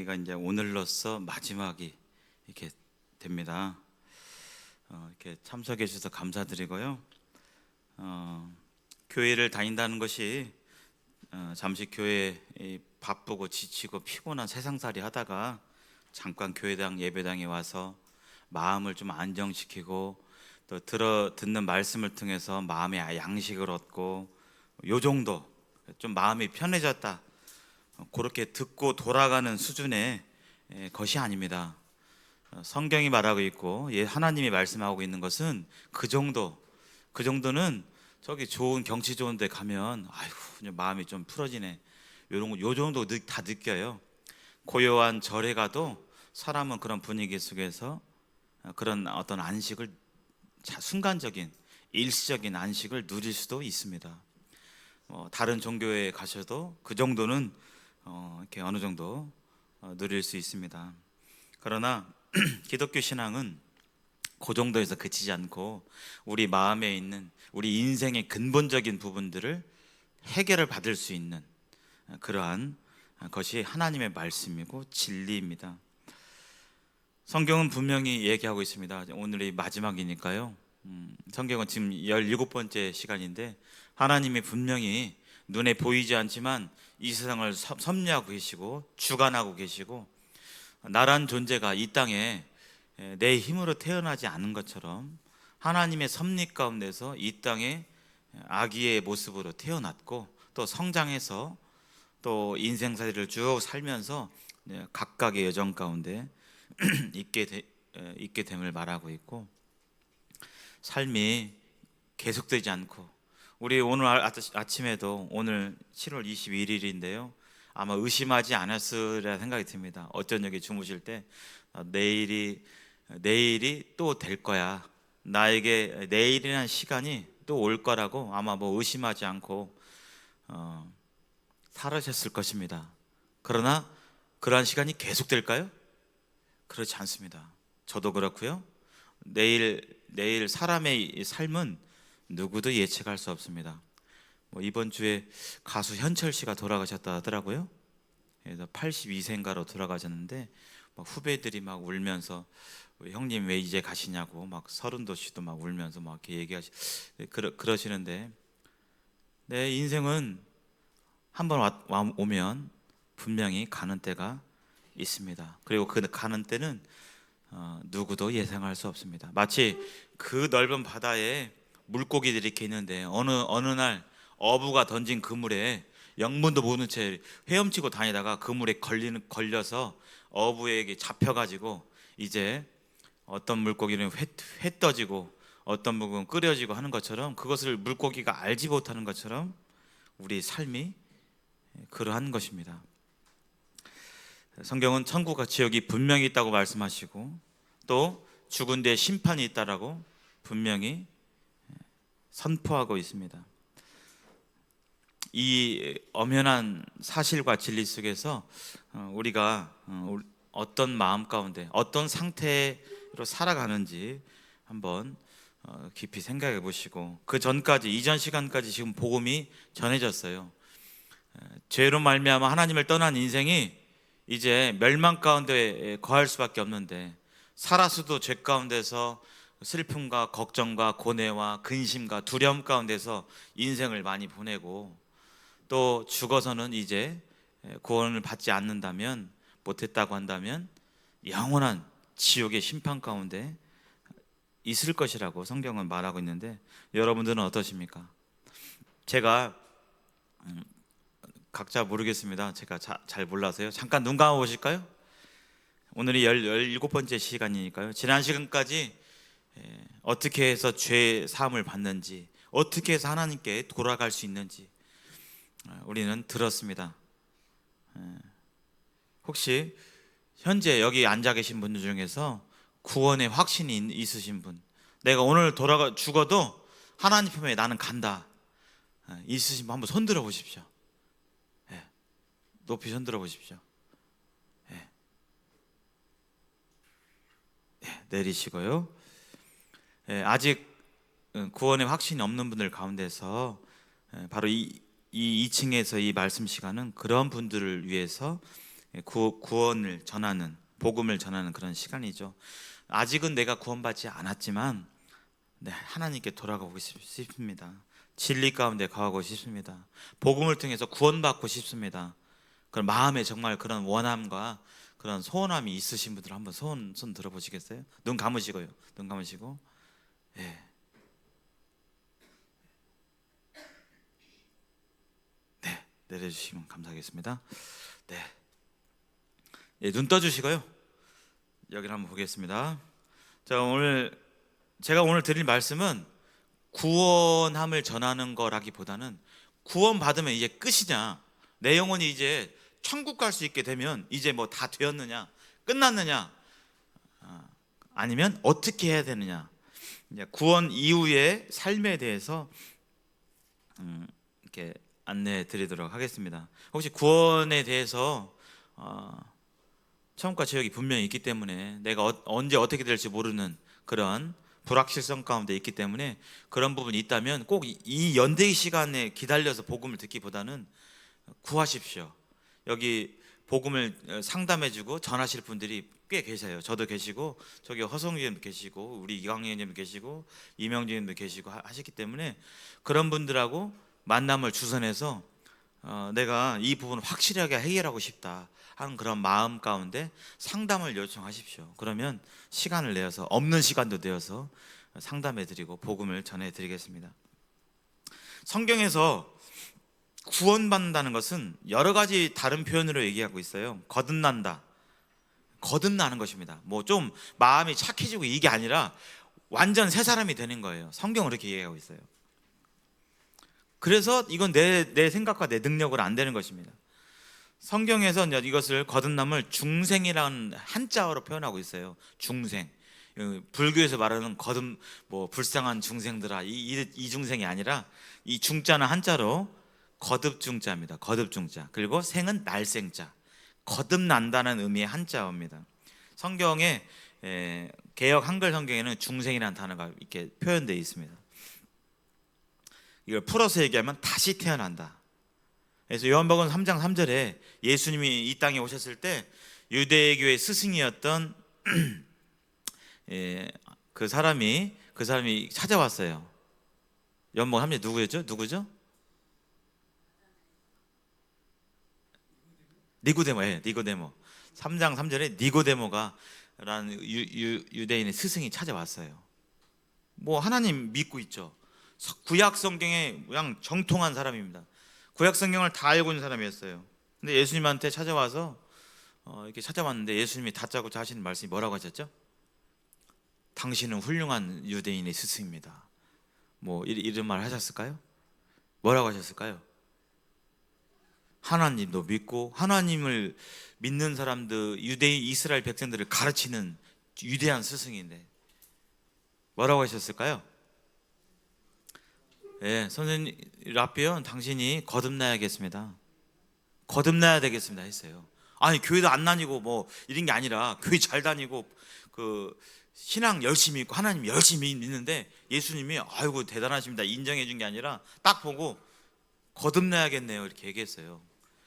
여기가 이제 오늘로써 마지막이 이렇게 됩니다. 이렇게 참석해 주셔서 감사드리고요. 교회를 다닌다는 것이 잠시 교회 바쁘고 지치고 피곤한 세상살이 하다가 잠깐 교회당 예배당에 와서 마음을 좀 안정시키고 또 듣는 말씀을 통해서 마음의 양식을 얻고 요 정도 좀 마음이 편해졌다, 그렇게 듣고 돌아가는 수준의 것이 아닙니다. 성경이 말하고 있고 하나님이 말씀하고 있는 것은 그 정도는 저기 좋은 경치 좋은 데 가면 아이고 마음이 좀 풀어지네, 요 정도 다 느껴요. 고요한 절에 가도 사람은 그런 분위기 속에서 그런 어떤 안식을, 순간적인 일시적인 안식을 누릴 수도 있습니다. 다른 종교에 가셔도 그 정도는 이렇게 어느 정도 누릴 수 있습니다. 그러나 기독교 신앙은 그 정도에서 그치지 않고 우리 마음에 있는 우리 인생의 근본적인 부분들을 해결을 받을 수 있는 그러한 것이 하나님의 말씀이고 진리입니다. 성경은 분명히 얘기하고 있습니다. 오늘이 마지막이니까요. 성경은 지금 17번째 시간인데 하나님이 분명히 눈에 보이지 않지만 이 세상을 섭리하고 계시고 주관하고 계시고, 나란 존재가 이 땅에 내 힘으로 태어나지 않은 것처럼 하나님의 섭리 가운데서 이 땅에 아기의 모습으로 태어났고 또 성장해서 또 인생살이를 쭉 살면서 각각의 여정 가운데 있게 됨을 말하고 있고, 삶이 계속되지 않고, 우리 오늘 아침에도 오늘 7월 21일인데요 아마 의심하지 않았으리라 생각이 듭니다. 어쩐 여기 주무실 때 내일이 또 될 거야, 나에게 내일이라는 시간이 또 올 거라고 아마 의심하지 않고 살으셨을 것입니다. 그러나 그러한 시간이 계속될까요? 그렇지 않습니다. 저도 그렇고요. 내일 사람의 삶은 누구도 예측할 수 없습니다. 이번 주에 가수 현철 씨가 돌아가셨다 하더라고요. 그래서 82세인가로 돌아가셨는데 후배들이 막 울면서 형님 왜 이제 가시냐고, 막 서른도 씨도 막 울면서 막 이렇게 그러시는데, 내 인생은 한번 오면 분명히 가는 때가 있습니다. 그리고 그 가는 때는 누구도 예상할 수 없습니다. 마치 그 넓은 바다에 물고기들이 이렇게 있는데 어느 날 어부가 던진 그물에 영문도 모르는 채 헤엄치고 다니다가 그물에 걸려서 어부에게 잡혀가지고 이제 어떤 물고기는 회 떠지고 어떤 물고기는 끓여지고 하는 것처럼, 그것을 물고기가 알지 못하는 것처럼 우리 삶이 그러한 것입니다. 성경은 천국과 지옥이 분명히 있다고 말씀하시고 또 죽은 뒤에 심판이 있다라고 분명히 선포하고 있습니다. 이 엄연한 사실과 진리 속에서 우리가 어떤 마음 가운데 어떤 상태로 살아가는지 한번 깊이 생각해 보시고, 그 전까지 이전 시간까지 지금 복음이 전해졌어요. 죄로 말미암아 하나님을 떠난 인생이 이제 멸망 가운데 거할 수밖에 없는데, 살아서도 죄 가운데서 슬픔과 걱정과 고뇌와 근심과 두려움 가운데서 인생을 많이 보내고, 또 죽어서는 이제 구원을 받지 않는다면, 못했다고 한다면 영원한 지옥의 심판 가운데 있을 것이라고 성경은 말하고 있는데, 여러분들은 어떠십니까? 제가 각자 모르겠습니다. 제가 잘 몰라서요. 잠깐 눈 감아 보실까요? 오늘이 17번째 시간이니까요. 지난 시간까지 어떻게 해서 죄 사함을 받는지, 어떻게 해서 하나님께 돌아갈 수 있는지 우리는 들었습니다. 혹시 현재 여기 앉아 계신 분들 중에서 구원의 확신이 있으신 분, 내가 오늘 죽어도 하나님 품에 나는 간다, 있으신 분 한번 손 들어 보십시오. 높이 손 들어 보십시오. 내리시고요. 아직 구원의 확신이 없는 분들 가운데서 바로 이 2층에서 이 말씀 시간은 그런 분들을 위해서 구원을 전하는, 복음을 전하는 그런 시간이죠. 아직은 내가 구원받지 않았지만 하나님께 돌아가고 싶습니다. 진리 가운데 거하고 싶습니다. 복음을 통해서 구원받고 싶습니다. 그런 마음에 정말 그런 원함과 그런 소원함이 있으신 분들 한번 손 들어보시겠어요? 눈 감으시고요. 눈 감으시고, 예. 네, 내려주시면 감사하겠습니다. 네, 예, 눈 떠주시고요. 여기를 한번 보겠습니다. 자, 제가 오늘 드릴 말씀은 구원함을 전하는 거라기보다는 구원 받으면 이제 끝이냐, 내 영혼이 이제 천국 갈 수 있게 되면 이제 뭐 다 되었느냐, 끝났느냐, 아니면 어떻게 해야 되느냐, 이제 구원 이후의 삶에 대해서 이렇게 안내해 드리도록 하겠습니다. 혹시 구원에 대해서 천국과 지옥이 분명히 있기 때문에 내가 언제 어떻게 될지 모르는 그런 불확실성 가운데 있기 때문에 그런 부분이 있다면 꼭 이 연대의 시간에 기다려서 복음을 듣기보다는 구하십시오. 여기 복음을 상담해주고 전하실 분들이 꽤 계세요. 저도 계시고, 저기 허성님도 계시고, 우리 이광현님도 계시고, 이명진님도 계시고 하시기 때문에 그런 분들하고 만남을 주선해서 내가 이 부분을 확실하게 해결하고 싶다 하는 그런 마음 가운데 상담을 요청하십시오. 그러면 시간을 내어서, 없는 시간도 내어서 상담해드리고 복음을 전해드리겠습니다. 성경에서 구원받는다는 것은 여러 가지 다른 표현으로 얘기하고 있어요. 거듭난다, 거듭나는 것입니다. 뭐 좀 마음이 착해지고 이게 아니라 완전 새 사람이 되는 거예요. 성경은 그렇게 얘기하고 있어요. 그래서 이건 내 생각과 내 능력으로 안 되는 것입니다. 성경에서 이것을 거듭남을 중생이라는 한자어로 표현하고 있어요. 중생. 불교에서 말하는 불쌍한 중생들아, 이 중생이 아니라 이 중자는 한자로 거듭중자입니다. 거듭중자. 그리고 생은 날생자. 거듭난다는 의미의 한자어입니다. 성경에 개역 한글 성경에는 중생이라는 단어가 이렇게 표현되어 있습니다. 이걸 풀어서 얘기하면 다시 태어난다. 그래서 요한복음 3장 3절에 예수님이 이 땅에 오셨을 때 유대교의 스승이었던 그 사람이 찾아왔어요. 요한복음 3절 누구죠? 니고데모. 니고데모. 3장 3절에 니고데모가 라는 유대인의 스승이 찾아왔어요. 뭐 하나님 믿고 있죠. 구약 성경에 그냥 정통한 사람입니다. 구약 성경을 다 알고 있는 사람이었어요. 근데 예수님한테 찾아와서 이렇게 찾아왔는데 예수님이 다짜고짜 하시는 말씀이 뭐라고 하셨죠? 당신은 훌륭한 유대인의 스승입니다. 뭐 이런 말 하셨을까요? 뭐라고 하셨을까요? 하나님도 믿고 하나님을 믿는 사람들, 유대인 이스라엘 백성들을 가르치는 위대한 스승인데 뭐라고 하셨을까요? 예, 선생님 라피언 당신이 거듭나야겠습니다. 거듭나야 되겠습니다 했어요. 아니 교회도 안 다니고 뭐 이런 게 아니라 교회 잘 다니고 그 신앙 열심히 있고 하나님 열심히 믿는데 예수님이 아이고 대단하십니다 인정해 준 게 아니라 딱 보고 거듭나야겠네요 이렇게 얘기했어요.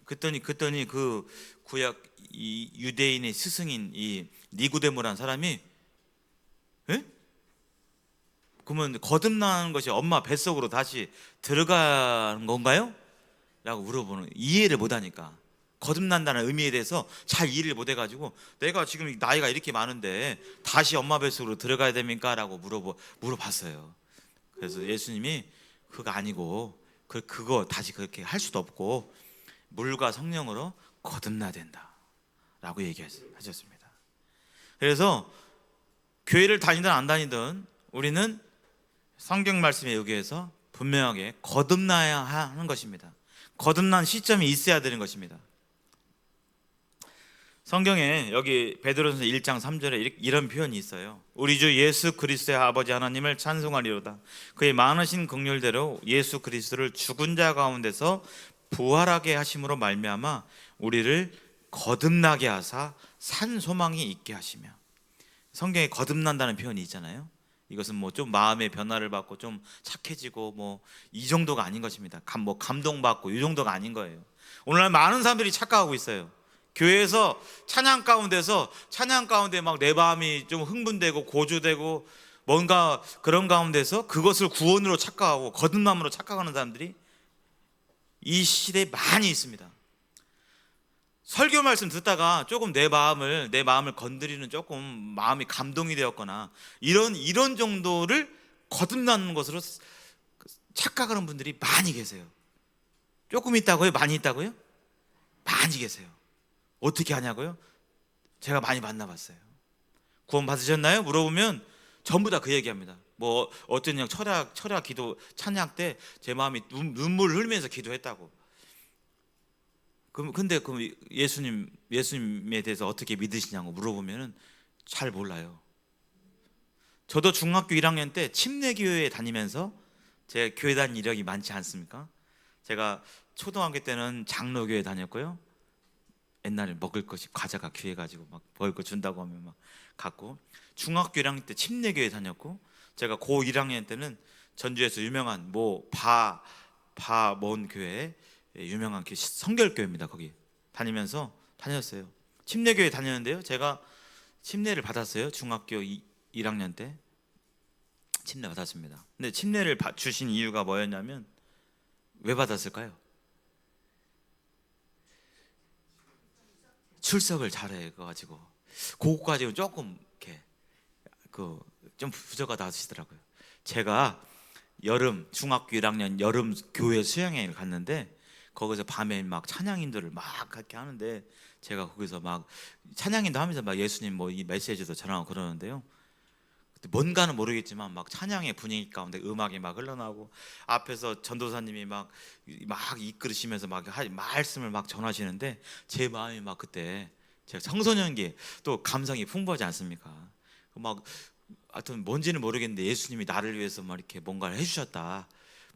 그랬더니 그 구약 이 유대인의 스승인 이 니고데모라는 사람이 에? 그러면 거듭나는 것이 엄마 뱃속으로 다시 들어가는 건가요? 라고 물어보는, 이해를 못하니까 거듭난다는 의미에 대해서 잘 이해를 못해가지고 내가 지금 나이가 이렇게 많은데 다시 엄마 뱃속으로 들어가야 됩니까? 라고 물어봤어요. 그래서 예수님이 그거 아니고 그거 다시 그렇게 할 수도 없고 물과 성령으로 거듭나야 된다 라고 얘기하셨습니다. 그래서 교회를 다니든 안 다니든 우리는 성경 말씀에 의해서 분명하게 거듭나야 하는 것입니다. 거듭난 시점이 있어야 되는 것입니다. 성경에 여기 베드로전서 1장 3절에 이런 표현이 있어요. 우리 주 예수 그리스도의 아버지 하나님을 찬송하리로다. 그의 많으신 긍휼대로 예수 그리스도를 죽은 자 가운데서 부활하게 하심으로 말미암아 우리를 거듭나게 하사 산 소망이 있게 하시며. 성경에 거듭난다는 표현이 있잖아요. 이것은 뭐 좀 마음의 변화를 받고 좀 착해지고 뭐 이 정도가 아닌 것입니다. 감동받고 이 정도가 아닌 거예요. 오늘날 많은 사람들이 착각하고 있어요. 교회에서 찬양 가운데 막 내 마음이 좀 흥분되고 고조되고 뭔가 그런 가운데서 그것을 구원으로 착각하고 거듭남으로 착각하는 사람들이 이 시대에 많이 있습니다. 설교 말씀 듣다가 조금 내 마음을 건드리는 조금 마음이 감동이 되었거나 이런 정도를 거듭나는 것으로 착각하는 분들이 많이 계세요. 조금 있다고요? 많이 있다고요? 많이 계세요. 어떻게 하냐고요? 제가 많이 만나봤어요. 구원 받으셨나요? 물어보면 전부 다 그 얘기합니다. 뭐 어떤 형 철야 기도 찬양 때 제 마음이 눈물을 흘리면서 기도했다고. 근데 예수님에 대해서 어떻게 믿으시냐고 물어보면은 잘 몰라요. 저도 중학교 1학년 때 침례교회에 다니면서 제 교회 다닌 이력이 많지 않습니까? 제가 초등학교 때는 장로교회 다녔고요. 옛날에 먹을 것이 과자가 귀해가지고 막 먹을 거 준다고 하면 막 갖고, 중학교 1학년 때 침례교회 다녔고, 제가 고 1학년 때는 전주에서 유명한 바몬 교회, 유명한 성결교회입니다. 거기 다녔어요. 침례교회 다녔는데요, 제가 침례를 받았어요. 중학교 1학년 때 침례 받았습니다. 근데 침례를 주신 이유가 뭐였냐면, 왜 받았을까요? 출석을 잘해가지고 그거까지는 조금 이렇게 좀 부족하다 하시더라고요. 제가 중학교 1학년 여름 교회 수양회를 갔는데, 거기서 밤에 막 찬양인들을 막 그렇게 하는데, 제가 거기서 막 찬양인도 하면서 막 예수님 뭐 이 메시지도 전하고 그러는데요, 뭔가는 모르겠지만 막 찬양의 분위기 가운데 음악이 막 흘러나오고, 앞에서 전도사님이 막 이끌으시면서 막 말씀을 막 전하시는데, 제 마음이 막 그때 제가 청소년기에 또 감성이 풍부하지 않습니까? 막 하여튼 뭔지는 모르겠는데 예수님이 나를 위해서 막 이렇게 뭔가를 해주셨다,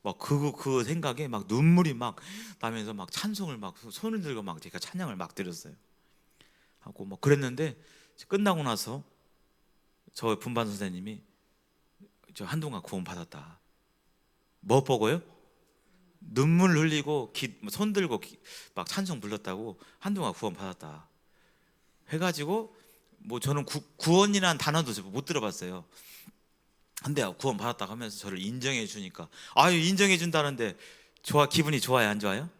막 그 생각에 막 눈물이 막 나면서 막 찬송을 막 손을 들고 막 제가 찬양을 막 드렸어요. 하고 막 그랬는데, 끝나고 나서 저 분반 선생님이 저 한동안 구원 받았다. 뭐 보고요? 눈물 흘리고 손 들고 막 찬송 불렀다고 한동안 구원 받았다 해가지고, 뭐 저는 구원이라는 단어도 못 들어봤어요. 근데 구원 받았다 하면서 저를 인정해 주니까, 인정해 준다는데 기분이 좋아요, 안 좋아요?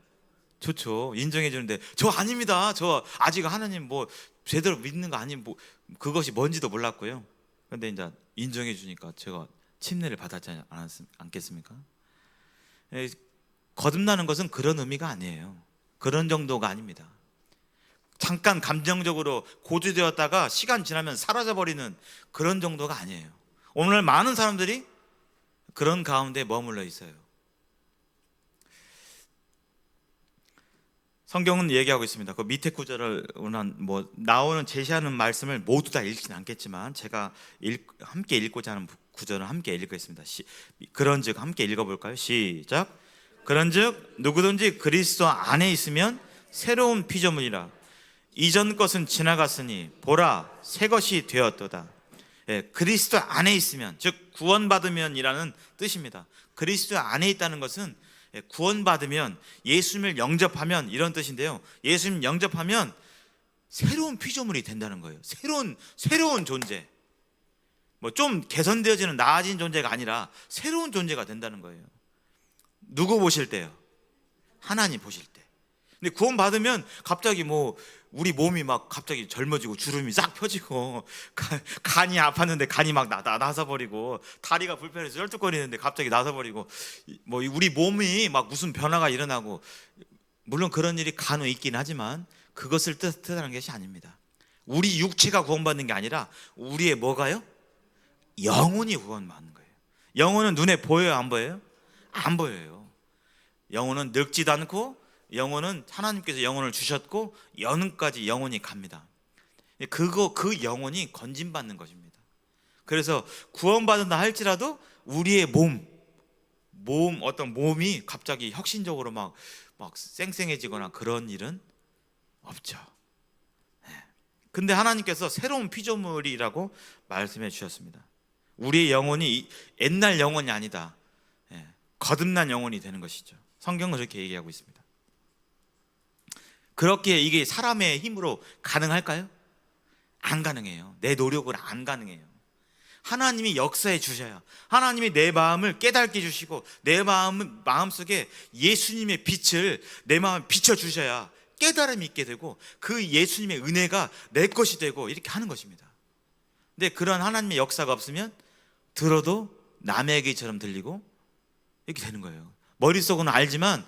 좋죠. 인정해 주는데, 저 아닙니다, 저 아직 하나님 뭐 제대로 믿는 거 아닌 뭐 그것이 뭔지도 몰랐고요. 근데 이제 인정해 주니까 제가 침례를 받았지 않겠습니까? 거듭나는 것은 그런 의미가 아니에요. 그런 정도가 아닙니다. 잠깐 감정적으로 고조되었다가 시간 지나면 사라져버리는 그런 정도가 아니에요. 오늘 많은 사람들이 그런 가운데 머물러 있어요. 성경은 얘기하고 있습니다. 그 밑에 구절을 나오는 제시하는 말씀을 모두 다 읽지는 않겠지만, 제가 함께 읽고자 하는 구절은 함께 읽겠습니다. 그런즉 함께 읽어볼까요? 시작. 그런즉 누구든지 그리스도 안에 있으면 새로운 피조물이라, 이전 것은 지나갔으니 보라 새 것이 되었도다. 그리스도 안에 있으면, 즉 구원받으면이라는 뜻입니다. 그리스도 안에 있다는 것은 구원받으면, 예수님을 영접하면 이런 뜻인데요, 예수님 영접하면 새로운 피조물이 된다는 거예요. 새로운 존재, 뭐 좀 개선되어지는 나아진 존재가 아니라 새로운 존재가 된다는 거예요. 누구 보실 때요? 하나님 보실 때. 근데 구원받으면 갑자기 우리 몸이 막 갑자기 젊어지고 주름이 싹 펴지고, 간이 아팠는데 간이 막 나서버리고, 다리가 불편해서 쩔뚝거리는데 갑자기 나서버리고, 뭐 우리 몸이 막 무슨 변화가 일어나고, 물론 그런 일이 간혹 있긴 하지만 그것을 뜻하는 것이 아닙니다. 우리 육체가 구원받는 게 아니라 우리의 뭐가요? 영혼이 구원받는 거예요. 영혼은 눈에 보여요, 안 보여요? 안 보여요. 영혼은 늙지도 않고, 영혼은 하나님께서 영혼을 주셨고 영혼까지 영혼이 갑니다. 그 영혼이 건진받는 것입니다. 그래서 구원받는다 할지라도 우리의 어떤 몸이 갑자기 혁신적으로 막 쌩쌩해지거나 그런 일은 없죠. 근데 하나님께서 새로운 피조물이라고 말씀해 주셨습니다. 우리의 영혼이 옛날 영혼이 아니다, 거듭난 영혼이 되는 것이죠. 성경은 그렇게 얘기하고 있습니다. 그렇게 이게 사람의 힘으로 가능할까요? 안 가능해요. 내 노력으로 안 가능해요. 하나님이 역사해 주셔야, 하나님이 내 마음을 깨닫게 해주시고 내 마음속에 예수님의 빛을 내 마음에 비춰주셔야 깨달음이 있게 되고 그 예수님의 은혜가 내 것이 되고 이렇게 하는 것입니다. 근데 그런 하나님의 역사가 없으면 들어도 남의 얘기처럼 들리고 이렇게 되는 거예요. 머릿속은 알지만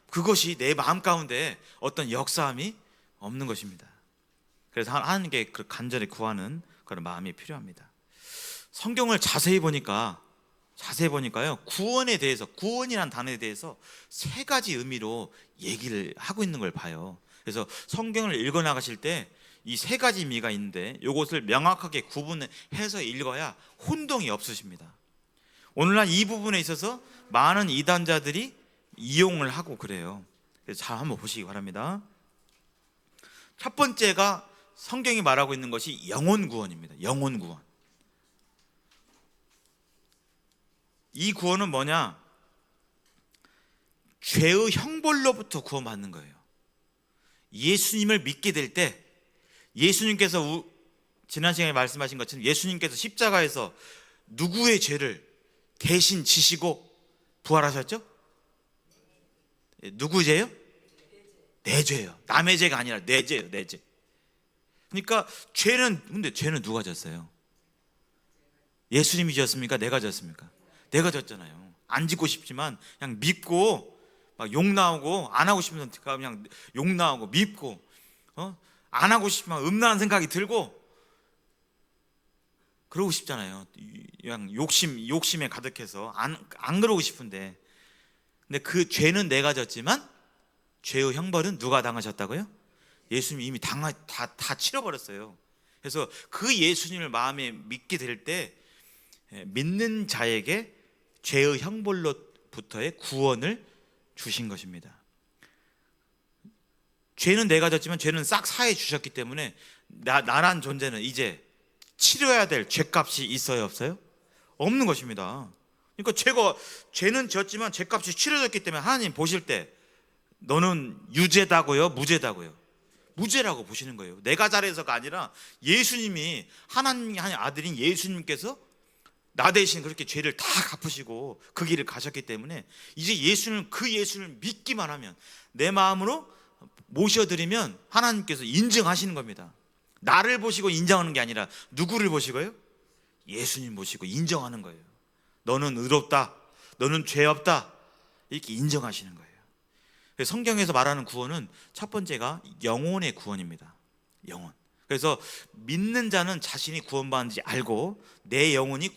그것이 내 마음 가운데 어떤 역사함이 없는 것입니다. 그래서 하나님께 간절히 구하는 그런 마음이 필요합니다. 성경을 자세히 보니까요, 구원에 대해서, 구원이라는 단어에 대해서 세 가지 의미로 얘기를 하고 있는 걸 봐요. 그래서 성경을 읽어 나가실 때 이 세 가지 의미가 있는데 이것을 명확하게 구분해서 읽어야 혼동이 없으십니다. 오늘날 이 부분에 있어서 많은 이단자들이 이용을 하고 그래요. 그래서 잘 한번 보시기 바랍니다. 첫 번째가 성경이 말하고 있는 것이 영혼 구원입니다. 영혼 구원. 이 구원은 뭐냐? 죄의 형벌로부터 구원받는 거예요. 예수님을 믿게 될 때, 예수님께서 지난 시간에 말씀하신 것처럼 예수님께서 십자가에서 누구의 죄를 대신 지시고 부활하셨죠? 누구 죄요? 내 죄요. 남의 죄가 아니라 내 죄요, 내 죄. 그러니까 근데 죄는 누가 졌어요? 예수님이 졌습니까? 내가 졌습니까? 내가 졌잖아요. 안 짓고 싶지만 그냥 믿고 막 욕 나오고, 안 하고 싶으면 그냥 욕 나오고, 밉고, 안 하고 싶지만 음란한 생각이 들고 그러고 싶잖아요. 그냥 욕심에 가득해서 안 그러고 싶은데, 근데 그 죄는 내가 졌지만 죄의 형벌은 누가 당하셨다고요? 예수님이 이미 다 치러버렸어요. 그래서 그 예수님을 마음에 믿게 될 때 믿는 자에게 죄의 형벌로부터의 구원을 주신 것입니다. 죄는 내가 졌지만 죄는 싹 사해 주셨기 때문에 나란 존재는 이제 치러야 될 죄값이 있어요, 없어요? 없는 것입니다. 그러니까 죄는 졌지만 죄값이 치러졌기 때문에 하나님 보실 때 너는 유죄다고요, 무죄다고요? 무죄라고 보시는 거예요. 내가 잘해서가 아니라 예수님이, 하나님의 아들인 예수님께서 나 대신 그렇게 죄를 다 갚으시고 그 길을 가셨기 때문에 이제 그 예수를 믿기만 하면, 내 마음으로 모셔드리면 하나님께서 인정하시는 겁니다. 나를 보시고 인정하는 게 아니라 누구를 보시고요? 예수님 보시고 인정하는 거예요. 너는 의롭다, 너는 죄 없다, 이렇게 인정하시는 거예요. 성경에서 말하는 구원은 첫 번째가 영혼의 구원입니다. 영혼. 그래서 믿는 자는 자신이 구원받는지 알고 내 영혼이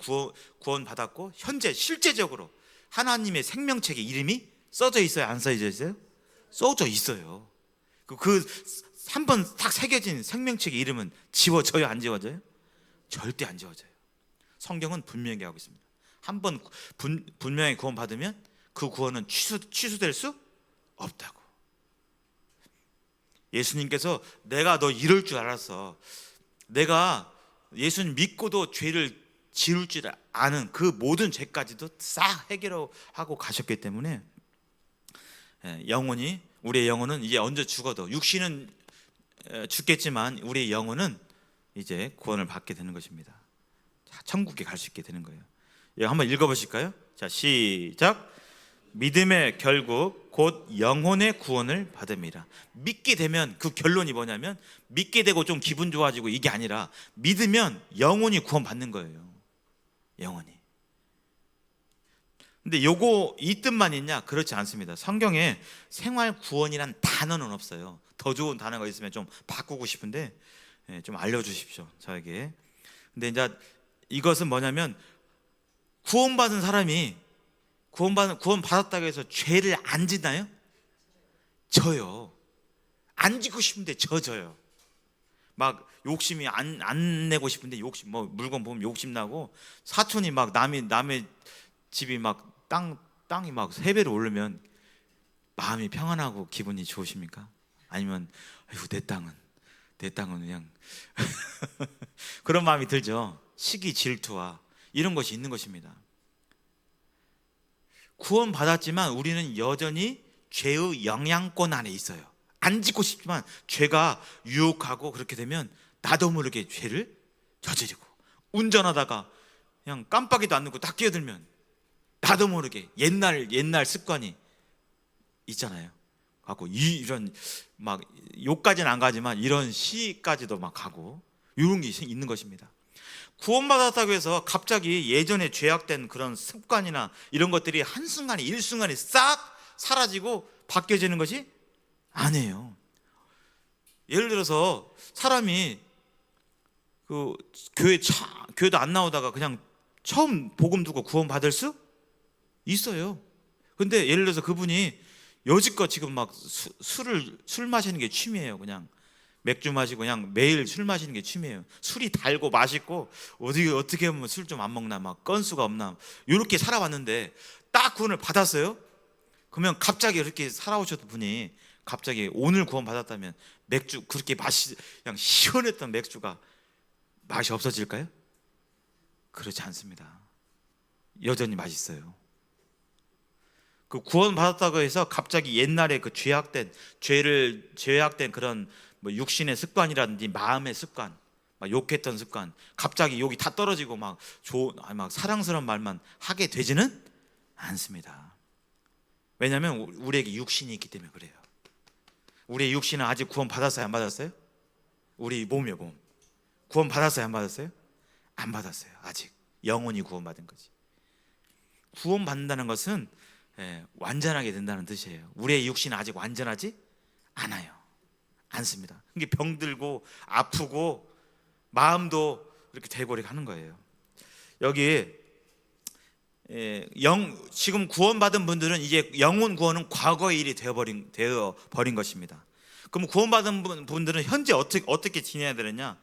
구원받았고 현재 실제적으로 하나님의 생명책에 이름이 써져 있어요, 안 써져 있어요? 써져 있어요. 그 한 번 딱 새겨진 생명책의 이름은 지워져요, 안 지워져요? 절대 안 지워져요. 성경은 분명히 하고 있습니다. 한 번 분명히 구원받으면 그 구원은 취소될 수 없다고. 예수님께서 내가 너 이럴 줄 알았어, 내가 예수님 믿고도 죄를 지을 줄 아는 그 모든 죄까지도 싹 해결하고 가셨기 때문에 우리의 영혼은 이제 언제 죽어도, 육신은 죽겠지만 우리의 영혼은 이제 구원을 받게 되는 것입니다. 천국에 갈 수 있게 되는 거예요. 한번 읽어보실까요? 자, 시작. 믿음의 결국 곧 영혼의 구원을 받음이라. 믿게 되면 그 결론이 뭐냐면, 믿게 되고 좀 기분 좋아지고 이게 아니라 믿으면 영혼이 구원받는 거예요. 영혼이. 근데 이 뜻만 있냐? 그렇지 않습니다. 성경에 생활 구원이란 단어는 없어요. 더 좋은 단어가 있으면 좀 바꾸고 싶은데 좀 알려주십시오, 저에게. 근데 이제 이것은 뭐냐면, 구원받은 사람이 구원받았다고 해서 죄를 안 짓나요? 져요. 안 짓고 싶은데 져요. 막 욕심이 안 내고 싶은데 물건 보면 욕심 나고, 사촌이 막 남의 집이 막 땅이 막 3배로 오르면 마음이 평안하고 기분이 좋으십니까? 아니면 아이고 내 땅은 그냥 그런 마음이 들죠. 시기, 질투와 이런 것이 있는 것입니다. 구원받았지만 우리는 여전히 죄의 영향권 안에 있어요. 안 짓고 싶지만 죄가 유혹하고 그렇게 되면 나도 모르게 죄를 저지르고, 운전하다가 그냥 깜빡이도 안 넣고 딱 끼어들면 나도 모르게 옛날 습관이 있잖아요. 갖고 이런 막 욕까지는 안 가지만 이런 시까지도 막 가고 이런 게 있는 것입니다. 구원받았다고 해서 갑자기 예전에 죄악된 그런 습관이나 이런 것들이 한순간에 일순간에 싹 사라지고 바뀌어지는 것이 아니에요. 예를 들어서 사람이 그 교회도 안 나오다가 그냥 처음 복음 듣고 구원받을 수 있어요. 근데 예를 들어서 그분이 여지껏 지금 막 술 마시는 게 취미예요. 그냥 맥주 마시고 그냥 매일 술 마시는 게 취미예요. 술이 달고 맛있고 어떻게 하면 술 좀 안 먹나, 막 건수가 없나, 이렇게 살아왔는데 딱 구원을 받았어요. 그러면 갑자기 이렇게 살아오셨던 분이 갑자기 오늘 구원 받았다면 맥주 그렇게 그냥 시원했던 맥주가 맛이 없어질까요? 그렇지 않습니다. 여전히 맛있어요. 그 구원 받았다고 해서 갑자기 옛날에 그 죄악된 그런 뭐 육신의 습관이라든지 마음의 습관, 막 욕했던 습관, 갑자기 욕이 다 떨어지고 막 사랑스러운 말만 하게 되지는 않습니다. 왜냐하면 우리에게 육신이 있기 때문에 그래요. 우리의 육신은 아직 구원 받았어요, 안 받았어요? 우리 몸이요, 몸. 구원 받았어요, 안 받았어요? 안 받았어요. 아직 영혼이 구원받은 거지. 구원받는다는 것은 완전하게 된다는 뜻이에요. 우리의 육신은 아직 완전하지 않아요. 않습니다. 이게 병들고 아프고 마음도 이렇게 되고 이렇게 하는 거예요. 여기 지금 구원받은 분들은 이제 영혼 구원은 과거의 일이 되어버린 것입니다. 그럼 구원받은 분들은 현재 어떻게 지내야 되느냐?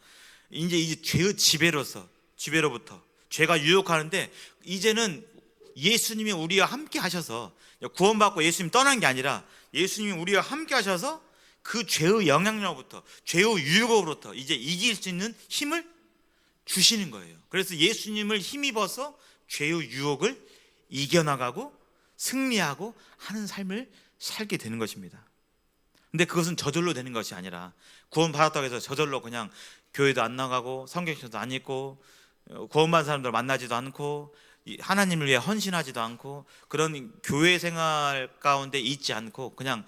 이제 죄의 지배로부터 죄가 유혹하는데, 이제는 예수님이 우리와 함께 하셔서, 구원받고 예수님 떠난 게 아니라 예수님이 우리와 함께 하셔서 그 죄의 영향력부터, 죄의 유혹으로부터 이제 이길 수 있는 힘을 주시는 거예요. 그래서 예수님을 힘입어서 죄의 유혹을 이겨나가고 승리하고 하는 삶을 살게 되는 것입니다. 근데 그것은 저절로 되는 것이 아니라, 구원받았다고 해서 저절로 그냥 교회도 안 나가고 성경책도 안 읽고 구원받은 사람들 만나지도 않고 하나님을 위해 헌신하지도 않고 그런 교회 생활 가운데 있지 않고 그냥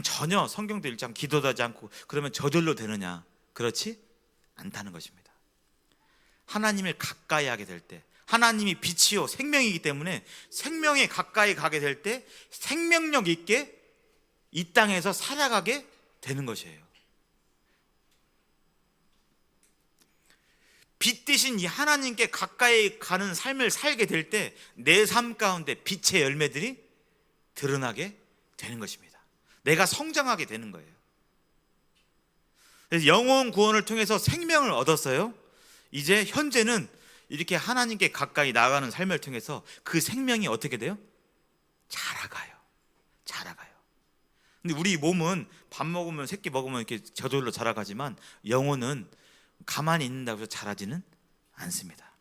전혀 성경도 읽지 않고 기도도 하지 않고 그러면 저절로 되느냐? 그렇지 않다는 것입니다. 하나님을 가까이 하게 될 때, 하나님이 빛이요 생명이기 때문에 생명에 가까이 가게 될 때 생명력 있게 이 땅에서 살아가게 되는 것이에요. 빛 대신 이 하나님께 가까이 가는 삶을 살게 될 때 내 삶 가운데 빛의 열매들이 드러나게 되는 것입니다. 내가 성장하게 되는 거예요. 그래서 영혼 구원을 통해서 생명을 얻었어요. 이제 현재는 이렇게 하나님께 가까이 나가는 삶을 통해서 그 생명이 어떻게 돼요? 자라가요. 근데 우리 몸은 밥 먹으면, 새끼 먹으면 이렇게 저절로 자라가지만 영혼은 가만히 있는다고 해서 자라지는 않습니다.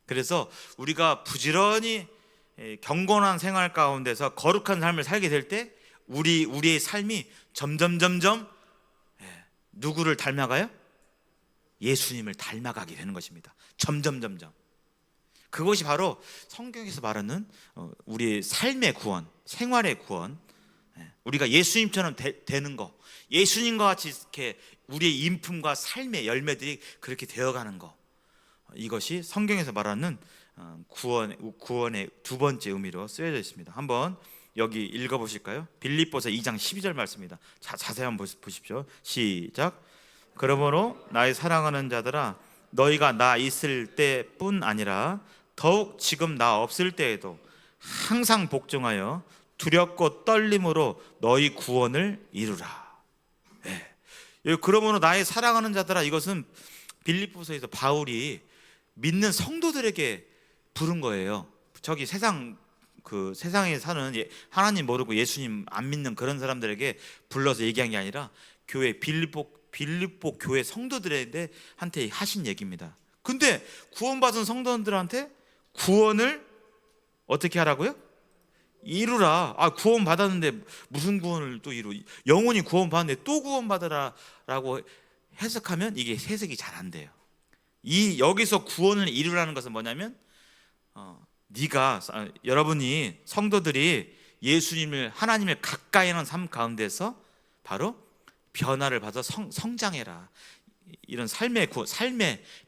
그래서 우리가 부지런히 경건한 생활 가운데서 거룩한 삶을 살게 될 때 우리의 삶이 점점 누구를 닮아가요? 예수님을 닮아가게 되는 것입니다. 점점. 그것이 바로 성경에서 말하는 우리의 삶의 구원, 생활의 구원, 우리가 예수님처럼 되는 거, 예수님과 같이 이렇게 우리의 인품과 삶의 열매들이 그렇게 되어가는 거, 이것이 성경에서 말하는 구원의 두 번째 의미로 쓰여져 있습니다. 한번 여기 읽어보실까요? 빌립보서 2장 12절 말씀입니다. 자세히 한번 보십시오. 시작. 그러므로 나의 사랑하는 자들아, 너희가 나 있을 때뿐 아니라 더욱 지금 나 없을 때에도 항상 복종하여 두렵고 떨림으로 너희 구원을 이루라. 그러므로 나의 사랑하는 자들아, 이것은 빌립보서에서 바울이 믿는 성도들에게 부른 거예요. 저기 세상에 사는 하나님 모르고 예수님 안 믿는 그런 사람들에게 불러서 얘기한 게 아니라 교회 빌립보 교회 성도들한테 하신 얘기입니다. 근데 구원받은 성도들한테 구원을 어떻게 하라고요? 이루라. 구원 받았는데 무슨 구원을 또 이루? 영혼이 구원 받았는데 또 구원 받으라라고 해석하면 이게 해석이 잘 안 돼요. 이 여기서 구원을 이루라는 것은 뭐냐면 여러분이 성도들이 예수님을 하나님을 가까이 하는 삶 가운데서 바로 변화를 받아 성장해라. 이런 삶의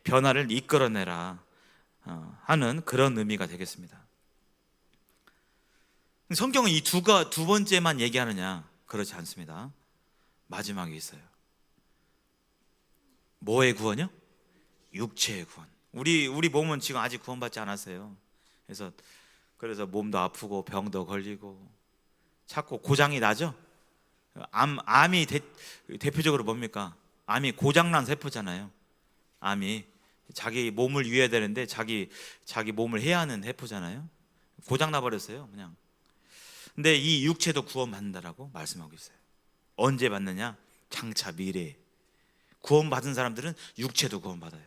변화를 이끌어내라 하는 그런 의미가 되겠습니다. 성경은 이 두 번째만 얘기하느냐? 그렇지 않습니다. 마지막에 있어요. 뭐의 구원이요? 육체의 구원. 우리 몸은 지금 아직 구원받지 않았어요. 그래서 몸도 아프고 병도 걸리고 자꾸 고장이 나죠. 암이 대표적으로 뭡니까? 암이 고장난 세포잖아요. 암이 자기 몸을 위해야 되는데 자기 몸을 해야 하는 세포잖아요. 고장나 버렸어요, 그냥. 근데 이 육체도 구원받는다라고 말씀하고 있어요. 언제 받느냐? 장차 미래에. 구원받은 사람들은 육체도 구원받아요.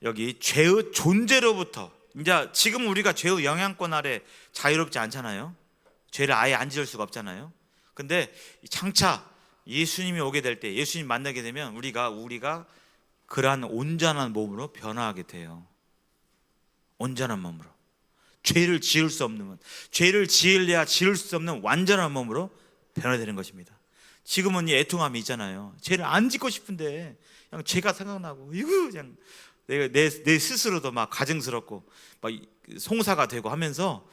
여기 죄의 존재로부터, 이제 지금 우리가 죄의 영향권 아래 자유롭지 않잖아요. 죄를 아예 안 지을 수가 없잖아요. 근데 장차 예수님이 오게 될 때, 예수님 만나게 되면 우리가 그러한 온전한 몸으로 변화하게 돼요. 온전한 몸으로. 죄를 지을 수 없는, 죄를 지으려야 지을 수 없는 완전한 몸으로 변화되는 것입니다. 지금은 이 애통함이 있잖아요. 죄를 안 짓고 싶은데 그냥 죄가 생각나고, 이거 그냥 내 스스로도 막 가증스럽고 막 송사가 되고 하면서,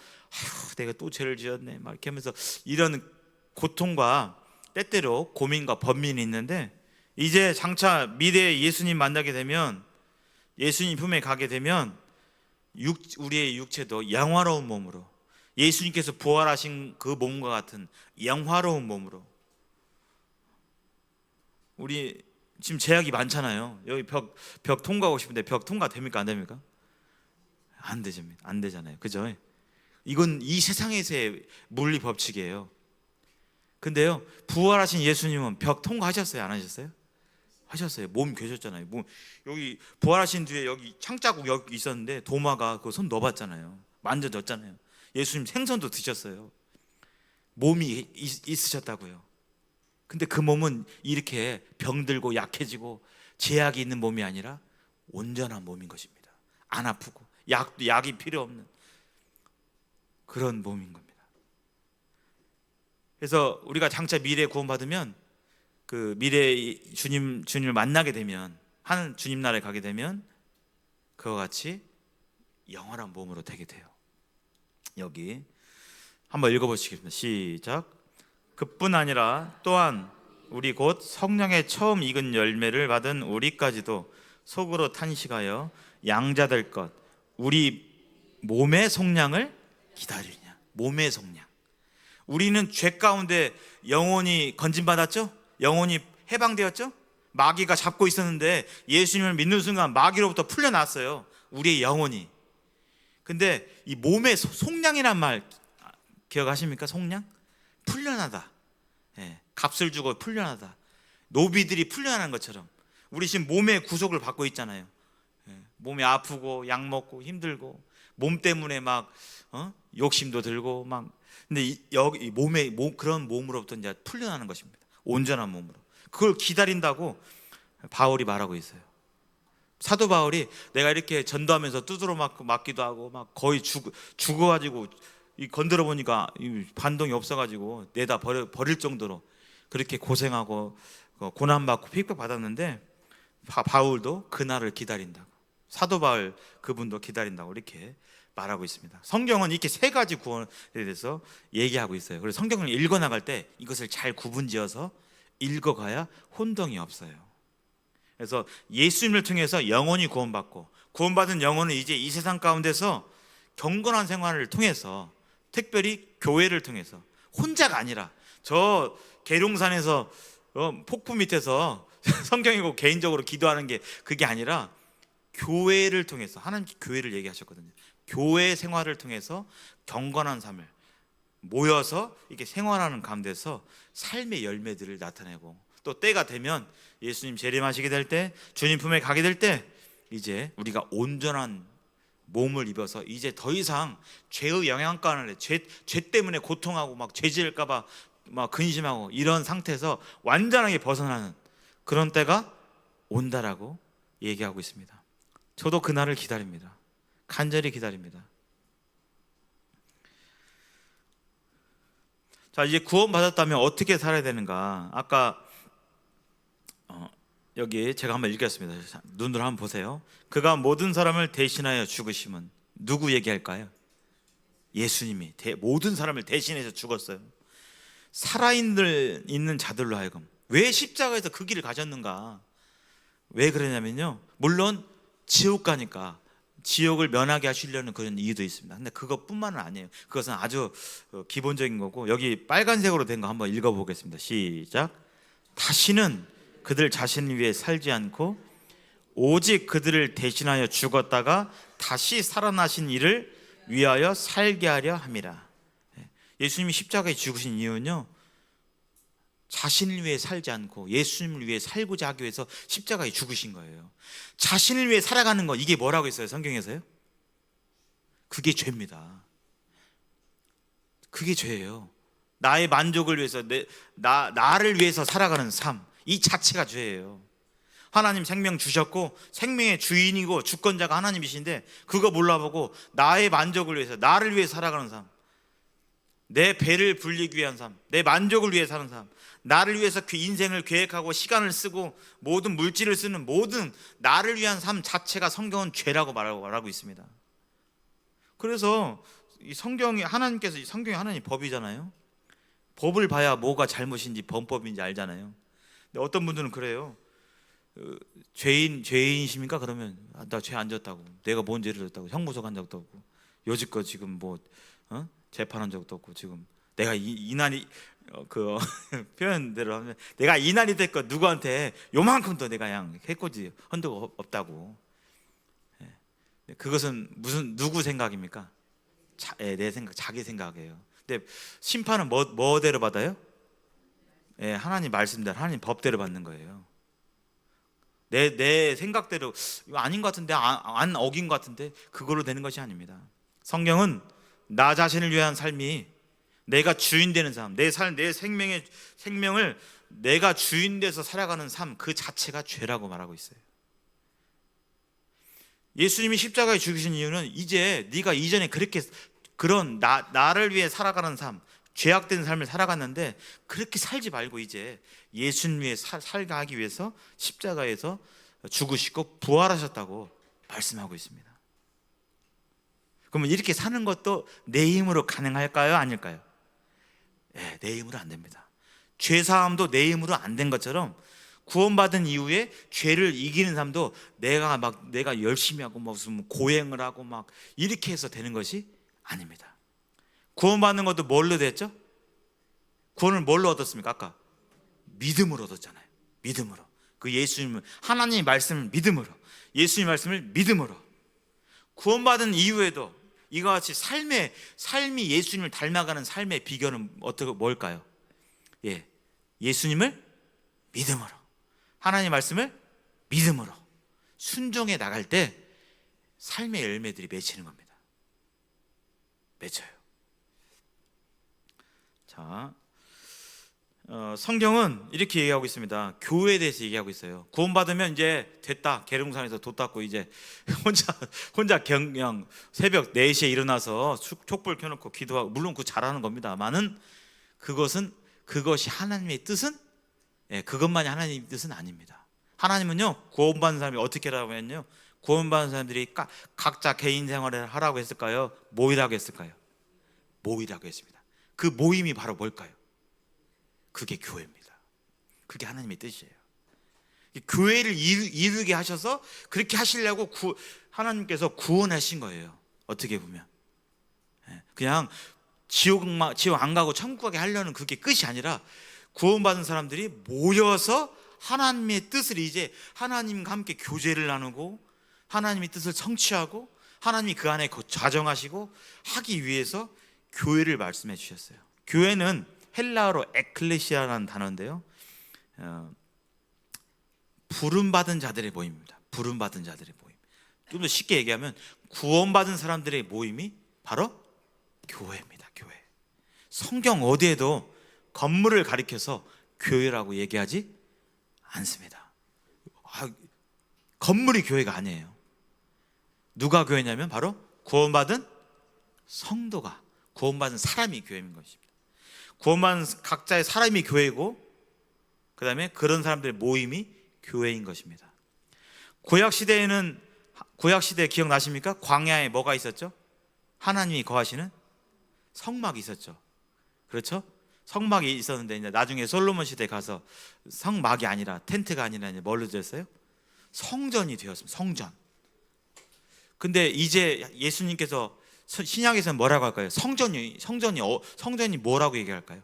내가 또 죄를 지었네 막 이렇게 하면서 이런 고통과 때때로 고민과 번민이 있는데, 이제 장차 미래에 예수님 만나게 되면, 예수님 품에 가게 되면 우리의 육체도 영화로운 몸으로, 예수님께서 부활하신 그 몸과 같은 영화로운 몸으로. 우리 지금 제약이 많잖아요. 여기 벽 통과하고 싶은데 벽 통과 됩니까? 안 됩니까? 안 되잖아요. 그죠? 이건 이 세상에서의 물리 법칙이에요. 근데요, 부활하신 예수님은 벽 통과하셨어요? 안 하셨어요? 하셨어요. 몸 계셨잖아요. 여기 부활하신 뒤에 여기 창자국 여기 있었는데 도마가 그 손 넣어봤잖아요. 만져졌잖아요. 예수님 생선도 드셨어요. 몸이 있으셨다고요. 근데 그 몸은 이렇게 병들고 약해지고 제약이 있는 몸이 아니라 온전한 몸인 것입니다. 안 아프고 약이 필요 없는 그런 몸인 겁니다. 그래서 우리가 장차 미래에 구원받으면, 그 미래의 주님을 만나게 되면, 한 주님 나라에 가게 되면 그와 같이 영원한 몸으로 되게 돼요. 여기 한번 읽어보시겠습니다. 시작. 그뿐 아니라 또한 우리 곧 성령의 처음 익은 열매를 받은 우리까지도 속으로 탄식하여 양자될 것, 우리 몸의 속량을 기다리냐. 몸의 속량. 우리는 죄 가운데 영혼이 건진받았죠? 영혼이 해방되었죠? 마귀가 잡고 있었는데 예수님을 믿는 순간 마귀로부터 풀려났어요, 우리의 영혼이. 근데 이 몸의 속량이란 말 기억하십니까? 속량? 풀려나다. 값을 주고 풀려나다. 노비들이 풀려나는 것처럼 우리 지금 몸의 구속을 받고 있잖아요. 몸이 아프고 약 먹고 힘들고 몸 때문에 막 욕심도 들고 막. 근데 여기 그런 몸으로부터 이제 풀려나는 것입니다. 온전한 몸으로. 그걸 기다린다고 바울이 말하고 있어요. 사도 바울이 내가 이렇게 전도하면서 두드러 맞기도 하고 막 거의 죽어가지고 건드려 보니까 반동이 없어가지고 내다 버릴 정도로 그렇게 고생하고 고난받고 핍박받았는데, 바울도 그날을 기다린다고, 사도 바울 그분도 기다린다고 이렇게 말하고 있습니다. 성경은 이렇게 세 가지 구원에 대해서 얘기하고 있어요. 그래서 성경을 읽어나갈 때 이것을 잘 구분지어서 읽어가야 혼동이 없어요. 그래서 예수님을 통해서 영혼이 구원받고, 구원받은 영혼은 이제 이 세상 가운데서 경건한 생활을 통해서, 특별히 교회를 통해서, 혼자가 아니라 저 계룡산에서 폭포 밑에서 성경이고 개인적으로 기도하는 게 그게 아니라 교회를 통해서, 하나님 교회를 얘기하셨거든요. 교회 생활을 통해서 경건한 삶을 모여서 이렇게 생활하는 가운데서 삶의 열매들을 나타내고, 또 때가 되면 예수님 재림하시게 될 때, 주님 품에 가게 될 때 이제 우리가 온전한 몸을 입어서 이제 더 이상 죄의 영향권을 죄 때문에 고통하고 막 죄 지을까봐 막 근심하고 이런 상태에서 완전하게 벗어나는 그런 때가 온다라고 얘기하고 있습니다. 저도 그날을 기다립니다. 간절히 기다립니다. 자, 이제 구원받았다면 어떻게 살아야 되는가? 아까 여기 제가 한번 읽겠습니다. 눈으로 한번 보세요. 그가 모든 사람을 대신하여 죽으심은 누구 얘기할까요? 예수님이 모든 사람을 대신해서 죽었어요. 살아있는 자들로 하여금. 왜 십자가에서 그 길을 가셨는가? 왜 그러냐면요, 물론 지옥 가니까 지옥을 면하게 하시려는 그런 이유도 있습니다. 근데 그것뿐만은 아니에요. 그것은 아주 기본적인 거고, 여기 빨간색으로 된 거 한번 읽어보겠습니다. 시작. 다시는 그들 자신을 위해 살지 않고 오직 그들을 대신하여 죽었다가 다시 살아나신 이를 위하여 살게 하려 함이라. 예수님이 십자가에 죽으신 이유는요, 자신을 위해 살지 않고 예수님을 위해 살고자 하기 위해서 십자가에 죽으신 거예요. 자신을 위해 살아가는 거, 이게 뭐라고 했어요? 성경에서요? 그게 죄입니다. 그게 죄예요. 나의 만족을 위해서 나를 위해서 살아가는 삶, 이 자체가 죄예요. 하나님 생명 주셨고 생명의 주인이고 주권자가 하나님이신데 그거 몰라보고 나의 만족을 위해서, 나를 위해 살아가는 삶, 내 배를 불리기 위한 삶, 내 만족을 위해 사는 삶, 나를 위해서 그 인생을 계획하고 시간을 쓰고 모든 물질을 쓰는 모든 나를 위한 삶 자체가 성경은 죄라고 말하고 있습니다. 그래서 이 성경이 하나님 법이잖아요. 법을 봐야 뭐가 잘못인지 범법인지 알잖아요. 근데 어떤 분들은 그래요. 죄인이십니까? 그러면 나 죄 안 졌다고, 내가 뭔 죄를 졌다고, 형무소 간 적도 없고 여지껏 지금 뭐 재판한 적도 없고, 지금 내가 이난이 표현대로 하면 내가 이난이 됐고 누구한테 요만큼도 내가 그냥 해코지 한 적 없다고. 그것은 무슨 누구 생각입니까? 내 생각, 자기 생각이에요. 근데 심판은 뭐대로 받아요? 하나님 말씀대로, 하나님 법대로 받는 거예요. 내 생각대로 이거 아닌 것 같은데, 안 어긴 것 같은데, 그걸로 되는 것이 아닙니다. 성경은 나 자신을 위한 삶이, 내가 주인 되는 삶, 내 생명을 내가 주인 돼서 살아가는 삶, 그 자체가 죄라고 말하고 있어요. 예수님이 십자가에 죽으신 이유는 이제 네가 이전에 그런 나를 위해 살아가는 삶, 죄악된 삶을 살아갔는데 그렇게 살지 말고 이제 예수님 위해 살게 하기 위해서 십자가에서 죽으시고 부활하셨다고 말씀하고 있습니다. 그러면 이렇게 사는 것도 내 힘으로 가능할까요? 아닐까요? 내 힘으로 안 됩니다. 죄사함도 내 힘으로 안 된 것처럼 구원받은 이후에 죄를 이기는 삶도 내가 열심히 하고 무슨 고행을 하고 막 이렇게 해서 되는 것이 아닙니다. 구원받는 것도 뭘로 됐죠? 구원을 뭘로 얻었습니까? 아까 믿음으로 얻었잖아요. 믿음으로. 그 예수님을, 하나님의 말씀을 믿음으로, 예수님의 말씀을 믿음으로. 구원받은 이후에도 이와 같이 삶이 예수님을 닮아가는 삶의 비결은 뭘까요? 예수님을 믿음으로, 하나님의 말씀을 믿음으로 순종해 나갈 때 삶의 열매들이 맺히는 겁니다. 맺혀요. 자, 성경은 이렇게 얘기하고 있습니다. 교회에 대해서 얘기하고 있어요. 구원받으면 이제 됐다, 계룡산에서 돛 닦고 이제 혼자 그냥 새벽 4시에 일어나서 촛불 켜놓고 기도하고, 물론 그거 잘하는 겁니다만은 그것이 하나님의 뜻은, 그것만이 하나님의 뜻은 아닙니다. 하나님은요, 구원받은 사람이 어떻게 하라고 했냐면, 구원받은 사람들이 각자 개인 생활을 하라고 했을까요? 모이라고 했을까요? 모이라고 했습니다. 그 모임이 바로 뭘까요? 그게 교회입니다. 그게 하나님의 뜻이에요. 교회를 이루게 하셔서 그렇게 하시려고 하나님께서 구원하신 거예요. 어떻게 보면 그냥 지옥 안 가고 천국 가게 하려는 그게 끝이 아니라, 구원받은 사람들이 모여서 하나님의 뜻을, 이제 하나님과 함께 교제를 나누고 하나님의 뜻을 성취하고 하나님이 그 안에 자정하시고 하기 위해서 교회를 말씀해 주셨어요. 교회는 헬라어로 에클레시아라는 단어인데요, 부름받은 자들의 모임입니다. 부름받은 자들의 모임. 좀 더 쉽게 얘기하면 구원받은 사람들의 모임이 바로 교회입니다. 교회. 성경 어디에도 건물을 가리켜서 교회라고 얘기하지 않습니다. 건물이 교회가 아니에요. 누가 교회냐면 바로 구원받은 성도가, 구원받은 사람이 교회인 것입니다. 구원받은 각자의 사람이 교회고, 그 다음에 그런 사람들의 모임이 교회인 것입니다. 구약시대 기억나십니까? 광야에 뭐가 있었죠? 하나님이 거하시는 성막이 있었죠. 그렇죠? 성막이 있었는데 이제 나중에 솔로몬 시대에 가서 성막이 아니라, 텐트가 아니라 이제 뭘로 됐어요? 성전이 되었습니다. 성전. 근데 이제 예수님께서 신약에서는 뭐라고 할까요? 성전이 뭐라고 얘기할까요?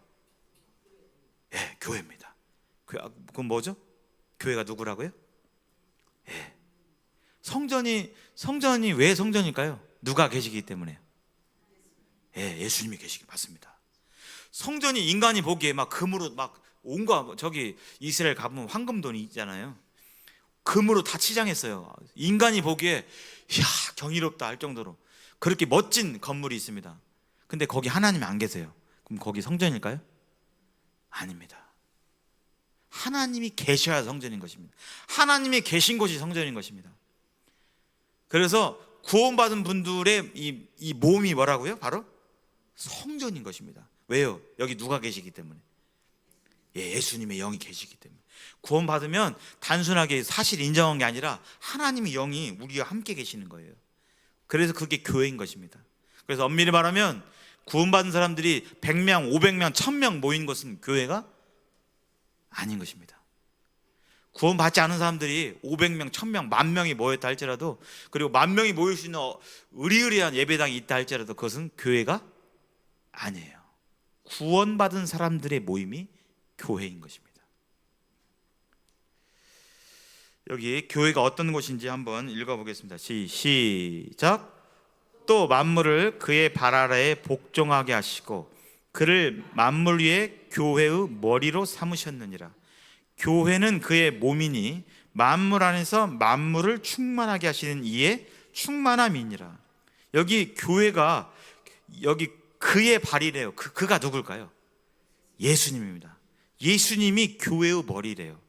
예, 교회입니다. 그건 뭐죠? 교회가 누구라고요? 예. 성전이 왜 성전일까요? 누가 계시기 때문에요. 예, 예수님이 계시기 맞습니다. 성전이 인간이 보기에 막 금으로 막 온갖, 저기 이스라엘 가보면 황금돈이 있잖아요. 금으로 다 치장했어요. 인간이 보기에 이야, 경이롭다 할 정도로 그렇게 멋진 건물이 있습니다. 근데 거기 하나님이 안 계세요. 그럼 거기 성전일까요? 아닙니다. 하나님이 계셔야 성전인 것입니다. 하나님이 계신 곳이 성전인 것입니다. 그래서 구원받은 분들의 이 몸이 뭐라고요? 바로 성전인 것입니다. 왜요? 여기 누가 계시기 때문에. 예, 예수님의 영이 계시기 때문에. 구원받으면 단순하게 사실 인정한 게 아니라 하나님의 영이 우리와 함께 계시는 거예요. 그래서 그게 교회인 것입니다. 그래서 엄밀히 말하면 구원받은 사람들이 100명, 500명, 1000명 모인 것은 교회가 아닌 것입니다. 구원받지 않은 사람들이 500명, 1000명, 10,000명이 모였다 할지라도, 그리고 10,000명이 모일 수 있는 의리의리한 예배당이 있다 할지라도 그것은 교회가 아니에요. 구원받은 사람들의 모임이 교회인 것입니다. 여기 교회가 어떤 곳인지 한번 읽어보겠습니다. 시작. 또 만물을 그의 발 아래에 복종하게 하시고 그를 만물 위에 교회의 머리로 삼으셨느니라. 교회는 그의 몸이니 만물 안에서 만물을 충만하게 하시는 이의 충만함이니라. 여기 교회가, 여기 그의 발이래요. 그가 누굴까요? 예수님입니다. 예수님이 교회의 머리래요.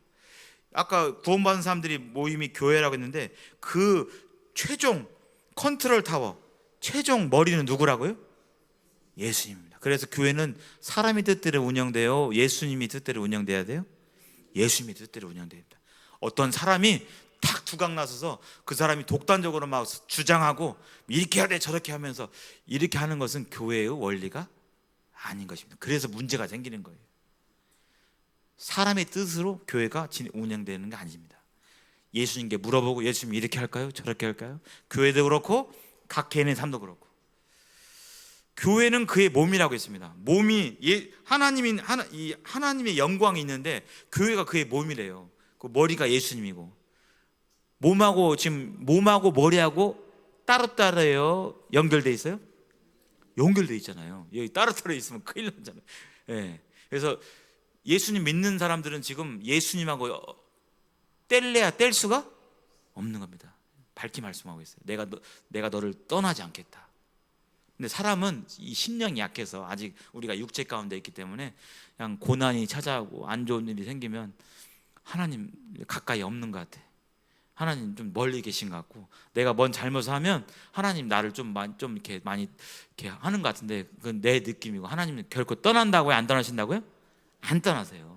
아까 구원받은 사람들이 모임이 교회라고 했는데 그 최종 컨트롤 타워, 최종 머리는 누구라고요? 예수님입니다. 그래서 교회는 사람이 뜻대로 운영돼요? 예수님이 뜻대로 운영돼야 돼요? 예수님이 뜻대로 운영됩니다. 어떤 사람이 탁 두각 나서서 그 사람이 독단적으로 막 주장하고 이렇게 해야 돼 저렇게 하면서 이렇게 하는 것은 교회의 원리가 아닌 것입니다. 그래서 문제가 생기는 거예요. 사람의 뜻으로 교회가 운영되는 게 아닙니다. 예수님께 물어보고 예수님 이렇게 할까요? 저렇게 할까요? 교회도 그렇고 각 개인의 삶도 그렇고. 교회는 그의 몸이라고 했습니다. 몸이 하나님의 영광이 있는데 교회가 그의 몸이래요. 그 머리가 예수님이고, 몸하고 머리하고 따로따로요 연결돼 있어요? 연결돼 있잖아요. 여기 따로따로 있으면 큰일 나잖아요. 예. 그래서 예수님 믿는 사람들은 지금 예수님하고 뗄래야 뗄 수가 없는 겁니다. 밝히 말씀하고 있어요. 내가 너를 떠나지 않겠다. 근데 사람은 이 심령이 약해서 아직 우리가 육체 가운데 있기 때문에 그냥 고난이 찾아오고 안 좋은 일이 생기면 하나님 가까이 없는 것 같아. 하나님 좀 멀리 계신 것 같고, 내가 뭔 잘못을 하면 하나님 나를 좀 이렇게 많이 이렇게 하는 것 같은데 그건 내 느낌이고, 하나님은 결코 떠난다고요? 안 떠나신다고요? 안 떠나세요.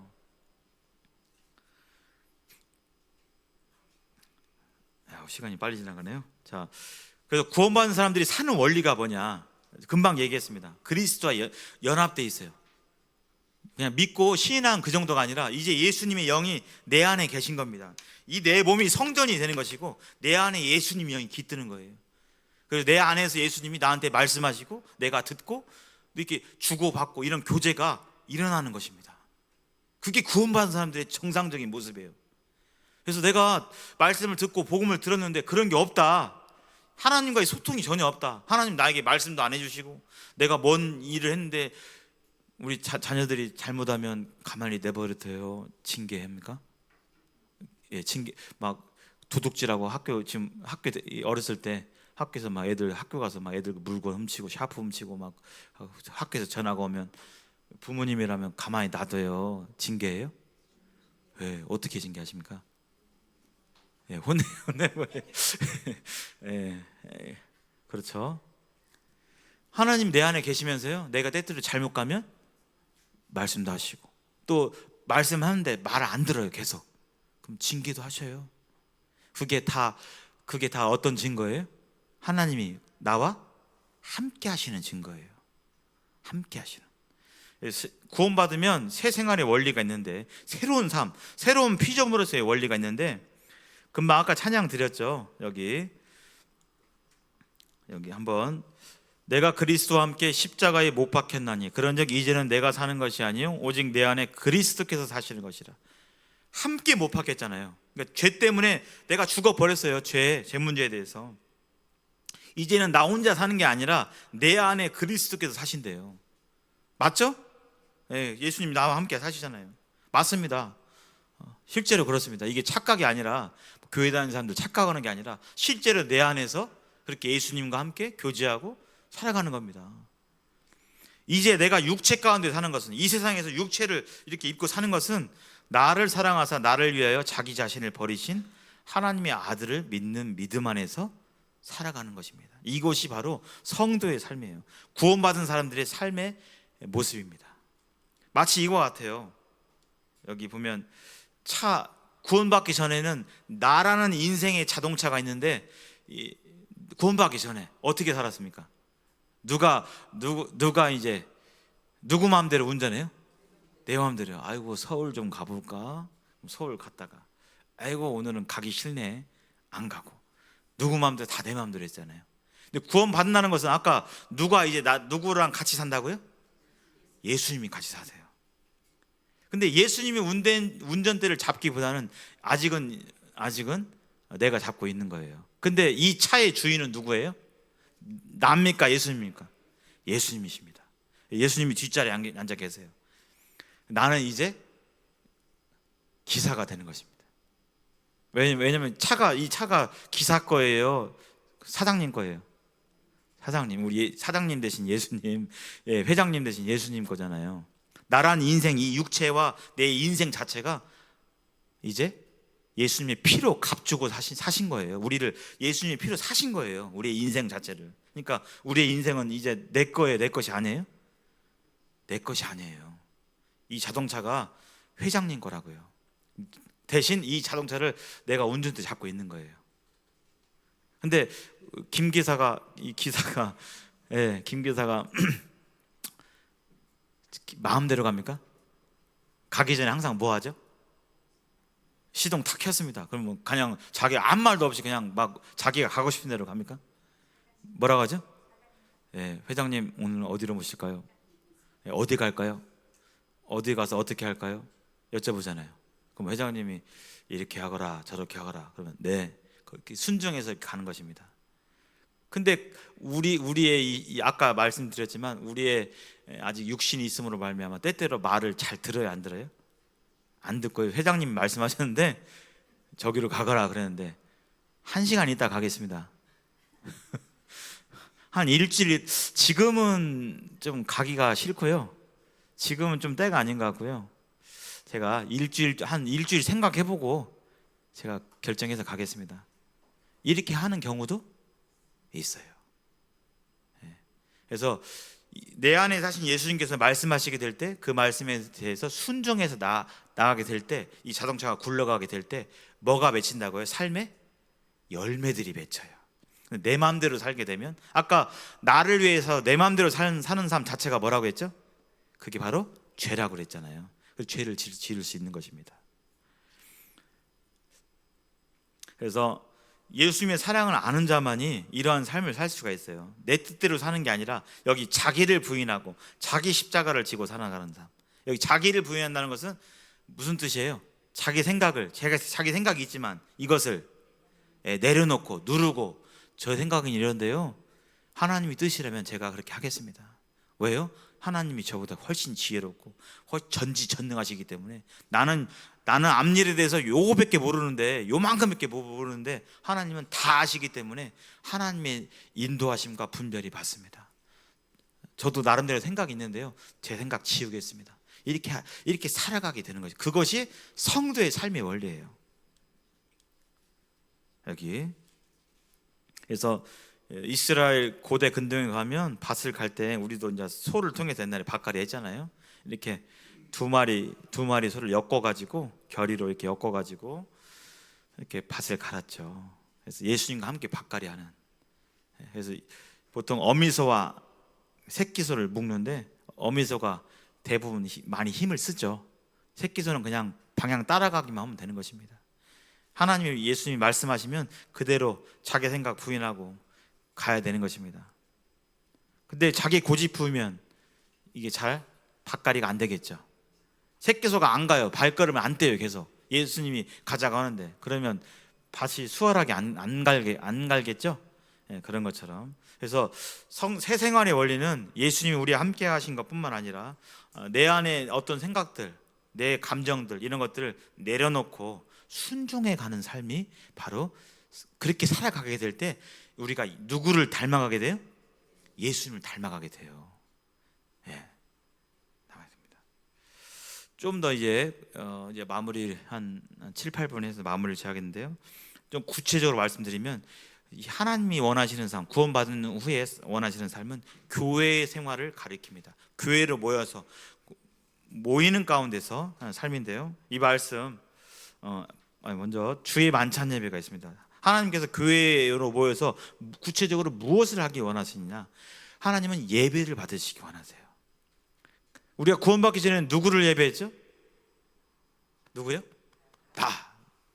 시간이 빨리 지나가네요. 자, 그래서 구원받은 사람들이 사는 원리가 뭐냐? 금방 얘기했습니다. 그리스도와 연합되어 있어요. 그냥 믿고 신앙 그 정도가 아니라 이제 예수님의 영이 내 안에 계신 겁니다. 이 내 몸이 성전이 되는 것이고 내 안에 예수님의 영이 깃드는 거예요. 그래서 내 안에서 예수님이 나한테 말씀하시고 내가 듣고 이렇게 주고받고 이런 교제가 일어나는 것입니다. 그게 구원받은 사람들의 정상적인 모습이에요. 그래서 내가 말씀을 듣고 복음을 들었는데 그런 게 없다. 하나님과의 소통이 전혀 없다. 하나님 나에게 말씀도 안 해주시고 내가 뭔 일을 했는데 우리 자녀들이 잘못하면 가만히 내버려둬요? 징계합니까? 예, 징계 막 도둑질하고 학교 어렸을 때 학교에서 막 애들 학교 가서 막 애들 물건 훔치고 샤프 훔치고 막 학교에서 전화가 오면 부모님이라면 가만히 놔둬요? 징계해요? 왜 어떻게 징계하십니까? 예, 혼내고 예, 예, 그렇죠. 하나님 내 안에 계시면서요, 내가 때때로 잘못 가면 말씀도 하시고, 또 말씀하는데 말 안 들어요 계속. 그럼 징계도 하셔요. 그게 다 어떤 증거예요? 하나님이 나와 함께 하시는 증거예요. 함께 하시는. 구원받으면 새 생활의 원리가 있는데, 새로운 삶, 새로운 피조물로서의 원리가 있는데, 금방 아까 찬양 드렸죠. 여기 한번, 내가 그리스도와 함께 십자가에 못 박혔나니 그런즉 이제는 내가 사는 것이 아니요 오직 내 안에 그리스도께서 사시는 것이라. 함께 못 박혔잖아요. 그러니까 죄 때문에 내가 죽어버렸어요. 죄 문제에 대해서. 이제는 나 혼자 사는 게 아니라 내 안에 그리스도께서 사신대요. 맞죠? 예, 예수님 나와 함께 사시잖아요. 맞습니다. 실제로 그렇습니다. 이게 착각이 아니라, 교회 다니는 사람들 착각하는 게 아니라 실제로 내 안에서 그렇게 예수님과 함께 교제하고 살아가는 겁니다. 이제 내가 육체 가운데 사는 것은, 이 세상에서 육체를 이렇게 입고 사는 것은 나를 사랑하사 나를 위하여 자기 자신을 버리신 하나님의 아들을 믿는 믿음 안에서 살아가는 것입니다. 이것이 바로 성도의 삶이에요. 구원받은 사람들의 삶의 모습입니다. 마치 이거 같아요. 여기 보면 구원받기 전에는 나라는 인생의 자동차가 있는데, 구원받기 전에 어떻게 살았습니까? 누가 이제 누구 마음대로 운전해요? 내 마음대로. 아이고 서울 좀 가볼까? 서울 갔다가 아이고 오늘은 가기 싫네, 안 가고. 누구 마음대로, 다 내 마음대로 했잖아요. 근데 구원 받는다는 것은, 아까 누가 이제 누구랑 같이 산다고요? 예수님이 같이 사세요. 근데 예수님이 운전대를 잡기보다는 아직은 내가 잡고 있는 거예요. 근데 이 차의 주인은 누구예요? 납니까? 예수님입니까? 예수님이십니다. 예수님이 뒷자리에 앉아 계세요. 나는 이제 기사가 되는 것입니다. 왜냐면 이 차가 기사 거예요? 사장님 거예요? 사장님, 우리 사장님 대신 예수님, 회장님 대신 예수님 거잖아요. 나란 인생, 이 육체와 내 인생 자체가 이제 예수님의 피로 값주고 사신 거예요. 우리를 예수님의 피로 사신 거예요. 우리의 인생 자체를. 그러니까 우리의 인생은 이제 내 거예요, 내 것이 아니에요? 내 것이 아니에요. 이 자동차가 회장님 거라고요. 대신 이 자동차를 내가 운전대 잡고 있는 거예요. 근데 김 기사가 마음대로 갑니까? 가기 전에 항상 뭐 하죠? 시동 탁 켰습니다. 그러면 그냥 자기 아무 말도 없이 그냥 막 자기가 가고 싶은 대로 갑니까? 뭐라고 하죠? 회장님 오늘 어디로 모실까요? 어디 갈까요? 어디 가서 어떻게 할까요? 여쭤보잖아요. 그럼 회장님이 이렇게 하거라 저렇게 하거라 그러면 네, 그렇게 순종해서 가는 것입니다. 근데 우리의 아까 말씀드렸지만, 우리의 아직 육신이 있음으로 말미암아 때때로 말을 잘 들어요, 안 들어요? 안 듣고, 회장님이 말씀하셨는데 저기로 가거라 그랬는데 1시간 있다 가겠습니다. 한 일주일, 지금은 좀 가기가 싫고요. 지금은 좀 때가 아닌 것 같고요. 제가 한 일주일 생각해보고 제가 결정해서 가겠습니다. 이렇게 하는 경우도 있어요. 그래서 내 안에 사신 예수님께서 말씀하시게 될 때, 그 말씀에 대해서 순종해서 나가게 될 때, 이 자동차가 굴러가게 될 때 뭐가 맺힌다고요? 삶의 열매들이 맺혀요. 내 마음대로 살게 되면, 아까 나를 위해서 내 마음대로 사는 삶 자체가 뭐라고 했죠? 그게 바로 죄라고 그랬잖아요. 그 죄를 지을 수 있는 것입니다. 그래서 예수님의 사랑을 아는 자만이 이러한 삶을 살 수가 있어요. 내 뜻대로 사는 게 아니라, 여기 자기를 부인하고 자기 십자가를 지고 살아가는 삶. 여기 자기를 부인한다는 것은 무슨 뜻이에요? 자기 생각이 있지만 이것을 내려놓고 누르고, 저 생각은 이런데요, 하나님이 뜻이라면 제가 그렇게 하겠습니다. 왜요? 하나님이 저보다 훨씬 지혜롭고 전지전능하시기 때문에 나는 앞일에 대해서 요거밖에 모르는데, 요만큼밖에 모르는데 하나님은 다 아시기 때문에 하나님의 인도하심과 분별이 받습니다. 저도 나름대로 생각이 있는데요, 제 생각 지우겠습니다. 이렇게 살아가게 되는 거죠. 그것이 성도의 삶의 원리예요. 여기 그래서 이스라엘 고대 근동에 가면 밭을 갈 때, 우리도 이제 소를 통해서 옛날에 밭갈이 했잖아요. 이렇게 두 마리 소를 엮어가지고, 결의로 이렇게 엮어가지고 이렇게 밭을 갈았죠. 그래서 예수님과 함께 밭갈이 하는. 그래서 보통 어미소와 새끼소를 묶는데, 어미소가 대부분 많이 힘을 쓰죠. 새끼소는 그냥 방향 따라가기만 하면 되는 것입니다. 하나님이, 예수님이 말씀하시면 그대로 자기 생각 부인하고 가야 되는 것입니다. 근데 자기 고집 부으면 이게 잘 밭갈이가 안 되겠죠. 새끼소가 안 가요. 발걸음을 안 떼요. 계속 예수님이 가자고 하는데, 그러면 밭이 수월하게 안 갈겠죠. 네, 그런 것처럼. 그래서 새 생활의 원리는 예수님이 우리와 함께 하신 것뿐만 아니라 내 안에 어떤 생각들, 내 감정들, 이런 것들을 내려놓고 순종해 가는 삶이 바로, 그렇게 살아가게 될 때 우리가 누구를 닮아가게 돼요? 예수님을 닮아가게 돼요. 예, 닮아갑니다. 좀 더 이제 마무리 한 7, 8분 해서 마무리를 지어야겠는데요, 좀 구체적으로 말씀드리면, 하나님이 원하시는 삶, 구원받은 후에 원하시는 삶은 교회 생활을 가리킵니다. 교회로 모여서 모이는 가운데서 하는 삶인데요, 이 말씀 먼저 주의 만찬 예배가 있습니다. 하나님께서 교회로 모여서 구체적으로 무엇을 하기 원하시느냐? 하나님은 예배를 받으시기 원하세요. 우리가 구원받기 전에는 누구를 예배했죠? 누구요?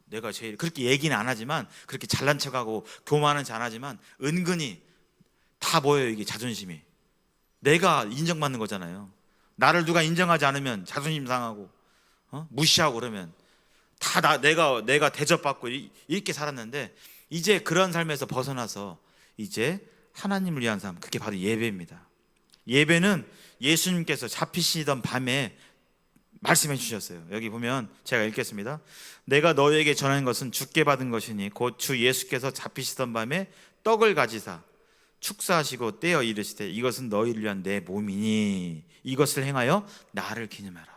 내가 제일, 그렇게 얘기는 안 하지만, 그렇게 잘난 척하고 교만은 안 하지만 은근히 다 모여요. 이게 자존심이, 내가 인정받는 거잖아요. 나를 누가 인정하지 않으면 자존심 상하고 무시하고, 그러면 다 내가 대접받고 이렇게 살았는데, 이제 그런 삶에서 벗어나서 이제 하나님을 위한 삶, 그게 바로 예배입니다. 예배는 예수님께서 잡히시던 밤에 말씀해 주셨어요. 여기 보면 제가 읽겠습니다. 내가 너희에게 전하는 것은 주께 받은 것이니 곧 주 예수께서 잡히시던 밤에 떡을 가지사 축사하시고 떼어 이르시되 이것은 너희를 위한 내 몸이니 이것을 행하여 나를 기념하라.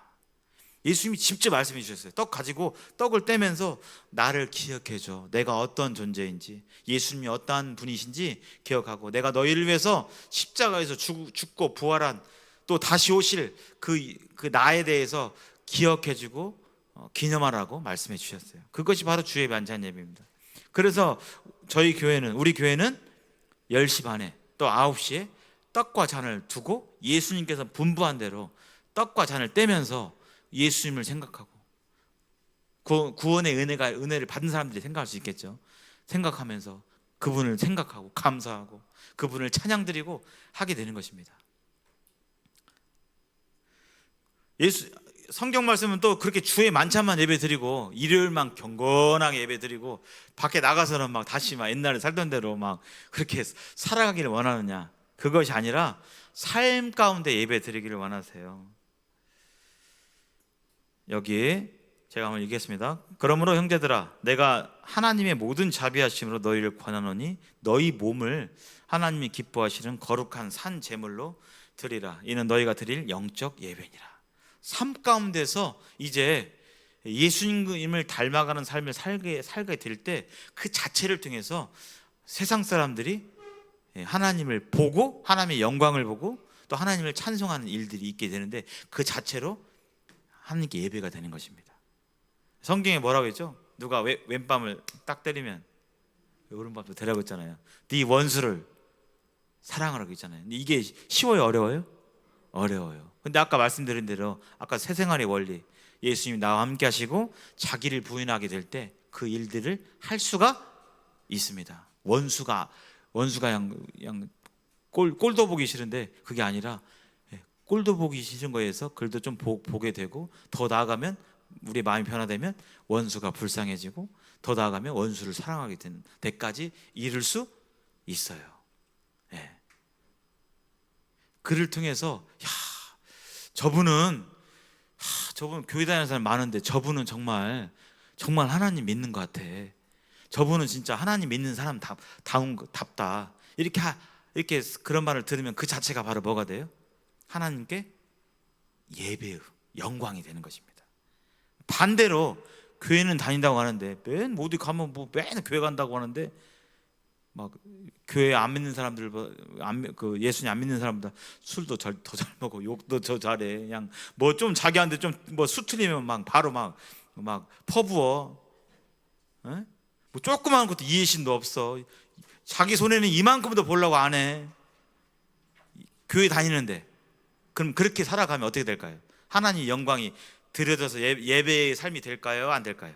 예수님이 직접 말씀해 주셨어요. 떡 가지고 떡을 떼면서 나를 기억해줘. 내가 어떤 존재인지, 예수님이 어떠한 분이신지 기억하고, 내가 너희를 위해서 십자가에서 죽고 부활한, 또 다시 오실 그 나에 대해서 기억해주고 기념하라고 말씀해 주셨어요. 그것이 바로 주의 만찬 예배입니다. 그래서 우리 교회는 10시 반에 또 9시에 떡과 잔을 두고, 예수님께서 분부한 대로 떡과 잔을 떼면서 예수님을 생각하고, 구원의 은혜를 받은 사람들이 생각할 수 있겠죠. 생각하면서 그분을 생각하고 감사하고 그분을 찬양드리고 하게 되는 것입니다. 성경 말씀은 또 그렇게 주의 만찬만 예배드리고 일요일만 경건하게 예배드리고 밖에 나가서는 막 다시 옛날에 살던 대로 막 그렇게 살아가기를 원하느냐? 그것이 아니라 삶 가운데 예배드리기를 원하세요. 여기 제가 한번 읽겠습니다. 그러므로 형제들아, 내가 하나님의 모든 자비하심으로 너희를 권하노니 너희 몸을 하나님이 기뻐하시는 거룩한 산 제물로 드리라. 이는 너희가 드릴 영적 예배니라. 삶 가운데서 이제 예수님을 닮아가는 삶을 살게 될 때, 그 자체를 통해서 세상 사람들이 하나님을 보고, 하나님의 영광을 보고 또 하나님을 찬송하는 일들이 있게 되는데, 그 자체로 하나님께 예배가 되는 것입니다. 성경에 뭐라고 했죠? 누가 왼밤을 딱 때리면 오른밤도 되라고 했잖아요. 네 원수를 사랑하라고 했잖아요. 근데 이게 쉬워요, 어려워요? 어려워요. 근데 아까 말씀드린 대로, 아까 새 생활의 원리, 예수님이 나와 함께 하시고 자기를 부인하게 될 때 그 일들을 할 수가 있습니다. 원수가 그냥 꼴도 보기 싫은데, 그게 아니라 꼴도 보기 싫은 거에서 글도 좀 보게 되고, 더 나아가면 우리 마음이 변화되면 원수가 불쌍해지고, 더 나아가면 원수를 사랑하게 되는 데까지 이룰 수 있어요. 그를 통해서 저분 교회 다니는 사람 많은데 저분은 정말 하나님 믿는 것 같아. 저분은 진짜 하나님 믿는 사람 답다. 이렇게 그런 말을 들으면 그 자체가 바로 뭐가 돼요? 하나님께 예배의 영광이 되는 것입니다. 반대로 교회는 다닌다고 하는데 맨 어디 가면 뭐 맨 교회 간다고 하는데 막 교회 안 믿는 사람들, 예수님 안 믿는 사람보다 술도 더 잘 먹고 욕도 더 잘해. 그냥 뭐 좀 자기한테 좀 뭐 수틀리면 막 바로 막 퍼부어. 에? 뭐 조그마한 것도 이해심도 없어. 자기 손에는 이만큼도 보려고 안 해. 교회 다니는데. 그럼 그렇게 살아가면 어떻게 될까요? 하나님 영광이 들여져서 예배의 삶이 될까요? 안 될까요?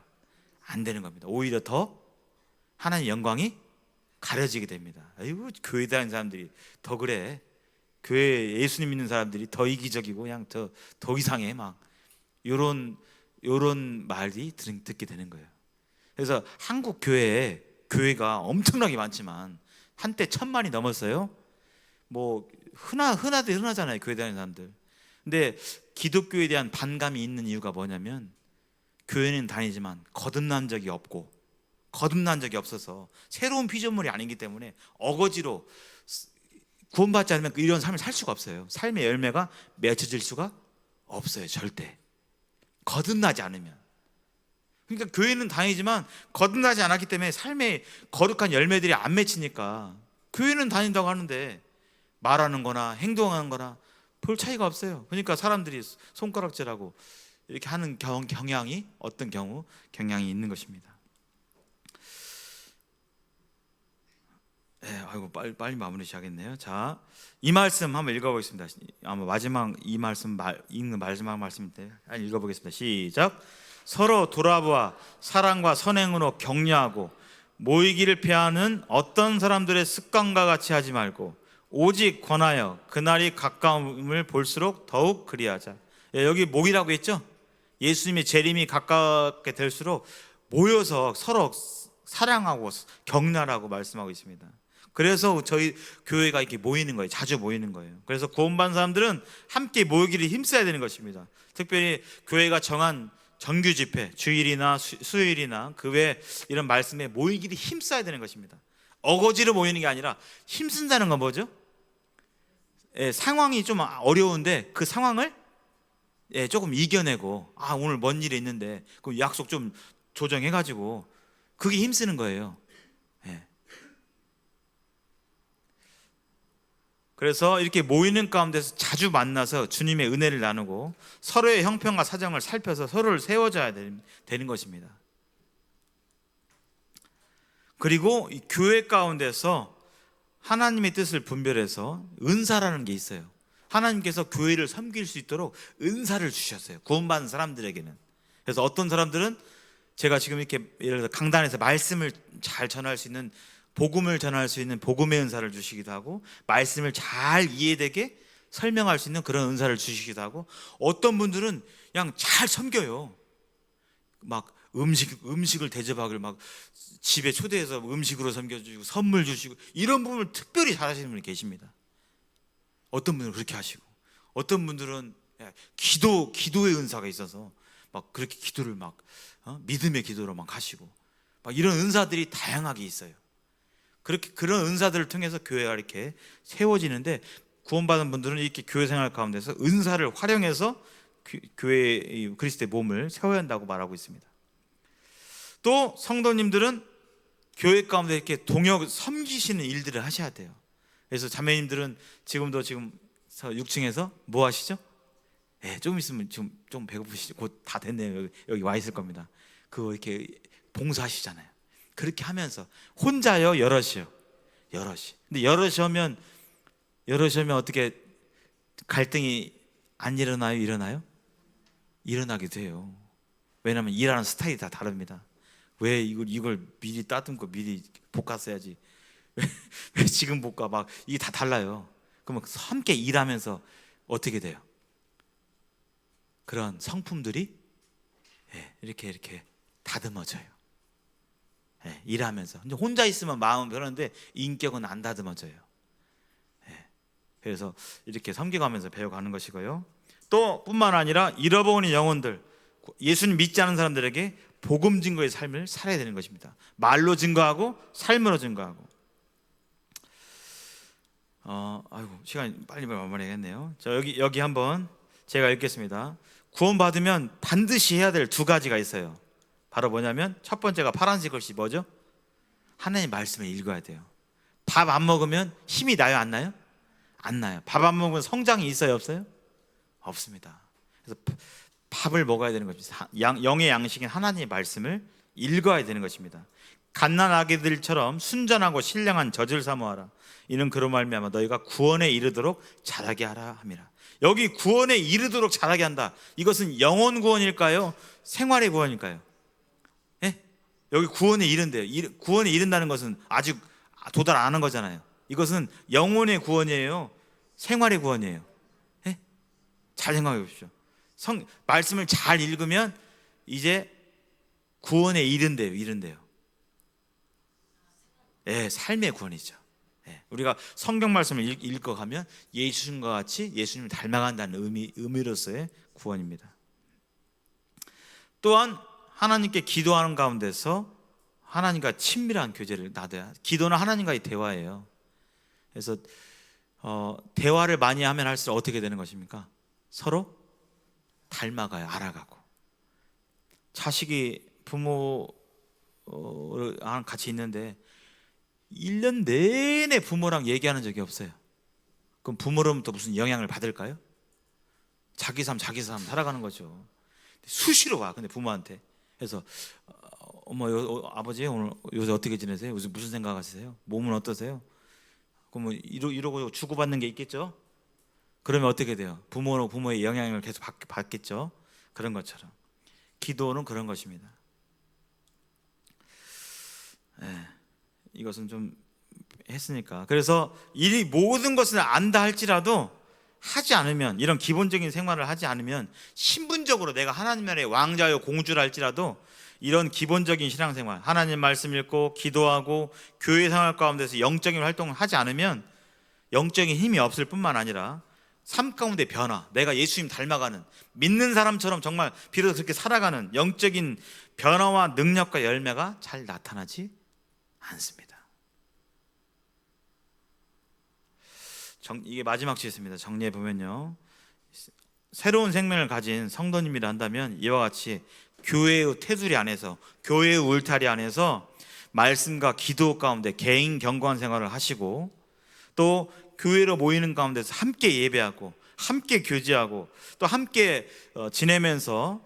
안 되는 겁니다. 오히려 더 하나님 영광이 가려지게 됩니다. 아이고, 교회 다니는 사람들이 더 그래. 교회 예수님 믿는 사람들이 더 이기적이고 그냥 더 이상해. 막 요런 말이 듣게 되는 거예요. 그래서 한국 교회가 엄청나게 많지만 한때 1,000만이 넘었어요. 뭐 흔하잖아요, 교회 다니는 사람들. 근데 기독교에 대한 반감이 있는 이유가 뭐냐면 교회는 다니지만 거듭난 적이 없어서 새로운 피조물이 아니기 때문에 어거지로 구원받지 않으면 이런 삶을 살 수가 없어요. 삶의 열매가 맺혀질 수가 없어요, 절대. 거듭나지 않으면. 그러니까 교회는 다니지만 거듭나지 않았기 때문에 삶의 거룩한 열매들이 안 맺히니까 교회는 다닌다고 하는데 말하는 거나 행동하는 거나 별 차이가 없어요. 그러니까 사람들이 손가락질하고 이렇게 하는 경향이 있는 것입니다. 아이고, 빨리 마무리 시작했네요. 자, 이 말씀 한번 읽어보겠습니다. 아마 이 말씀 읽는 마지막 말씀인데 읽어보겠습니다. 시작. 서로 돌아보아 사랑과 선행으로 격려하고 모이기를 피하는 어떤 사람들의 습관과 같이 하지 말고 오직 권하여 그날이 가까움을 볼수록 더욱 그리하자. 여기 모이라고 했죠? 예수님의 재림이 가깝게 될수록 모여서 서로 사랑하고 격려하라고 말씀하고 있습니다. 그래서 저희 교회가 이렇게 모이는 거예요. 자주 모이는 거예요. 그래서 구원받은 사람들은 함께 모이기를 힘써야 되는 것입니다. 특별히 교회가 정한 정규 집회, 주일이나 수요일이나 그 외 이런 말씀에 모이기를 힘써야 되는 것입니다. 어거지로 모이는 게 아니라 힘쓴다는 건 뭐죠? 상황이 좀 어려운데 그 상황을 조금 이겨내고 오늘 뭔 일이 있는데 그 약속 좀 조정해가지고 그게 힘쓰는 거예요. 그래서 이렇게 모이는 가운데서 자주 만나서 주님의 은혜를 나누고 서로의 형편과 사정을 살펴서 서로를 세워줘야 되는 것입니다. 그리고 이 교회 가운데서 하나님의 뜻을 분별해서 은사라는 게 있어요. 하나님께서 교회를 섬길 수 있도록 은사를 주셨어요, 구원받은 사람들에게는. 그래서 어떤 사람들은 제가 지금 이렇게 예를 들어 강단에서 말씀을 잘 전할 수 있는, 복음을 전할 수 있는 복음의 은사를 주시기도 하고, 말씀을 잘 이해되게 설명할 수 있는 그런 은사를 주시기도 하고, 어떤 분들은 그냥 잘 섬겨요. 막 음식을 대접하기를 막 집에 초대해서 음식으로 섬겨주시고 선물 주시고, 이런 부분을 특별히 잘하시는 분이 계십니다. 어떤 분들은 그렇게 하시고, 어떤 분들은 기도의 은사가 있어서 막 그렇게 기도를 믿음의 기도로 막 하시고, 막 이런 은사들이 다양하게 있어요. 그런 은사들을 통해서 교회가 이렇게 세워지는데, 구원받은 분들은 이렇게 교회 생활 가운데서 은사를 활용해서 교회의 그리스도의 몸을 세워야 한다고 말하고 있습니다. 또 성도님들은 교회 가운데 이렇게 섬기시는 일들을 하셔야 돼요. 그래서 자매님들은 지금 6층에서 뭐 하시죠? 조금 있으면 지금 좀 배고프시죠? 곧 다 됐네요. 여기 와 있을 겁니다. 그거 이렇게 봉사하시잖아요. 그렇게 하면서 혼자요, 여럿이요? 여럿이. 근데 여럿이 하면 어떻게 갈등이 안 일어나요? 일어나요? 일어나게 돼요. 왜냐하면 일하는 스타일이 다 다릅니다. 왜 이걸 미리 따듬고 미리 볶았어야지, 왜 지금 볶아, 막 이게 다 달라요. 그러면 함께 일하면서 어떻게 돼요? 그런 성품들이 이렇게 다듬어져요. 일하면서. 혼자 있으면 마음은 변하는데 인격은 안 다듬어져요. 그래서 이렇게 섬겨가면서 배워가는 것이고요. 또 뿐만 아니라 잃어버린 영혼들, 예수님 믿지 않은 사람들에게 복음 증거의 삶을 살아야 되는 것입니다. 말로 증거하고 삶으로 증거하고. 아이고 시간이 빨리 마무리해야겠네요. 자, 여기 한번 제가 읽겠습니다. 구원받으면 반드시 해야 될 두 가지가 있어요. 바로 뭐냐면 첫 번째가 파란색 글씨 뭐죠? 하나님 말씀을 읽어야 돼요. 밥 안 먹으면 힘이 나요, 안 나요? 안 나요. 밥 안 먹으면 성장이 있어요, 없어요? 없습니다. 그래서 밥을 먹어야 되는 것입니다. 영의 양식인 하나님의 말씀을 읽어야 되는 것입니다. 갓난아기들처럼 순전하고 신령한 젖을 사모하라. 이는 그로 말미암아 너희가 구원에 이르도록 자라게 하라 함이라. 여기 구원에 이르도록 자라게 한다. 이것은 영혼 구원일까요? 생활의 구원일까요? 예? 여기 구원에 이른대요. 구원에 이른다는 것은 아직 도달 안 한 거잖아요. 이것은 영혼의 구원이에요, 생활의 구원이에요. 예? 잘 생각해 보십시오. 말씀을 잘 읽으면 이제 구원에 이른대요. 예, 삶의 구원이죠. 예, 우리가 성경 말씀을 읽어가면 예수님과 같이 예수님을 닮아간다는 의미로서의 구원입니다. 또한 하나님께 기도하는 가운데서 하나님과 친밀한 교제를 나눠야. 기도는 하나님과의 대화예요. 그래서 대화를 많이 하면 할수록 어떻게 되는 것입니까? 서로 닮아가요. 알아가고. 자식이 부모랑 같이 있는데 1년 내내 부모랑 얘기하는 적이 없어요. 그럼 부모로부터 무슨 영향을 받을까요? 자기 삶 살아가는 거죠. 수시로 와. 근데 부모한테. 그래서 어머, 아버지 오늘 요새 어떻게 지내세요? 요새 무슨 생각하세요? 몸은 어떠세요? 그럼 뭐 이러고 주고받는 게 있겠죠? 그러면 어떻게 돼요? 부모의 영향을 계속 받겠죠? 그런 것처럼 기도는 그런 것입니다. 네, 이것은 좀 했으니까. 그래서 이 모든 것을 안다 할지라도 하지 않으면, 이런 기본적인 생활을 하지 않으면, 신분적으로 내가 하나님 나라의 왕자요 공주라 할지라도 이런 기본적인 신앙생활, 하나님 말씀 읽고 기도하고 교회 생활 가운데서 영적인 활동을 하지 않으면 영적인 힘이 없을 뿐만 아니라 삶 가운데 변화, 내가 예수님 닮아가는, 믿는 사람처럼 정말 비로소 그렇게 살아가는 영적인 변화와 능력과 열매가 잘 나타나지 않습니다. 이게 마지막 주였습니다. 정리해 보면요, 새로운 생명을 가진 성도님이라 한다면 이와 같이 교회의 테두리 안에서, 교회의 울타리 안에서 말씀과 기도 가운데 개인 경건한 생활을 하시고, 또 교회로 모이는 가운데서 함께 예배하고 함께 교제하고 또 함께 지내면서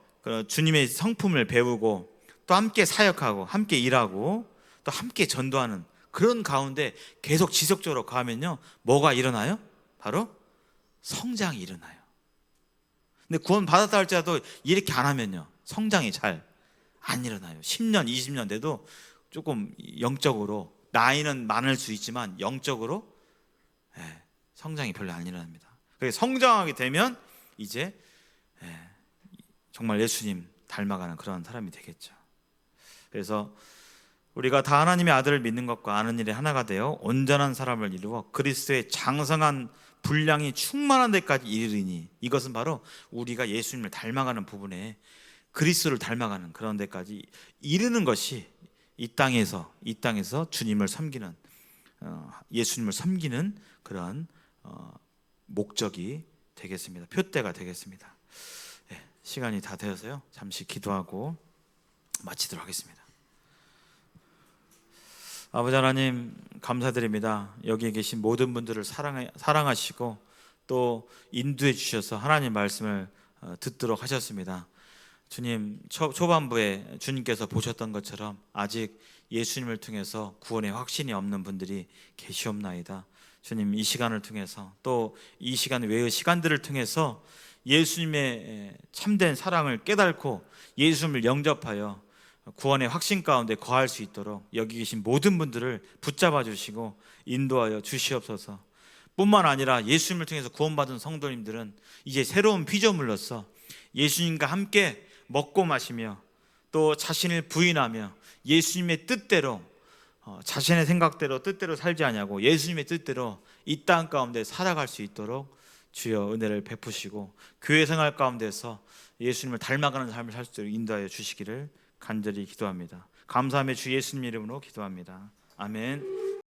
주님의 성품을 배우고 또 함께 사역하고 함께 일하고 또 함께 전도하는 그런 가운데 계속 지속적으로 가면요, 뭐가 일어나요? 바로 성장이 일어나요. 근데 구원 받았다 할지라도 이렇게 안 하면요, 성장이 잘 안 일어나요. 10년, 20년 돼도 조금 영적으로, 나이는 많을 수 있지만 영적으로 성장이 별로 안 일어납니다. 그래서 성장하게 되면 이제 정말 예수님 닮아가는 그런 사람이 되겠죠. 그래서 우리가 다 하나님의 아들을 믿는 것과 아는 일에 하나가 되어 온전한 사람을 이루어 그리스도의 장성한 분량이 충만한 데까지 이르리니, 이것은 바로 우리가 예수님을 닮아가는 부분에, 그리스도를 닮아가는 그런 데까지 이르는 것이 이 땅에서 주님을 섬기는, 예수님을 섬기는 그런 목적이 되겠습니다. 표대가 되겠습니다. 시간이 다 되어서요, 잠시 기도하고 마치도록 하겠습니다. 아버지 하나님, 감사드립니다. 여기에 계신 모든 분들을 사랑하시고 또 인도해 주셔서 하나님 말씀을 듣도록 하셨습니다. 주님, 초반부에 주님께서 보셨던 것처럼 아직 예수님을 통해서 구원의 확신이 없는 분들이 계시옵나이다. 주님, 이 시간을 통해서 또 이 시간 외의 시간들을 통해서 예수님의 참된 사랑을 깨닫고 예수님을 영접하여 구원의 확신 가운데 거할 수 있도록 여기 계신 모든 분들을 붙잡아 주시고 인도하여 주시옵소서. 뿐만 아니라 예수님을 통해서 구원받은 성도님들은 이제 새로운 피조물로서 예수님과 함께 먹고 마시며 또 자신을 부인하며 예수님의 뜻대로, 자신의 생각대로 뜻대로 살지 아니하고 예수님의 뜻대로 이 땅 가운데 살아갈 수 있도록 주여 은혜를 베푸시고 교회 생활 가운데서 예수님을 닮아가는 삶을 살 수 있도록 인도하여 주시기를 간절히 기도합니다. 감사하며 주 예수님 이름으로 기도합니다. 아멘.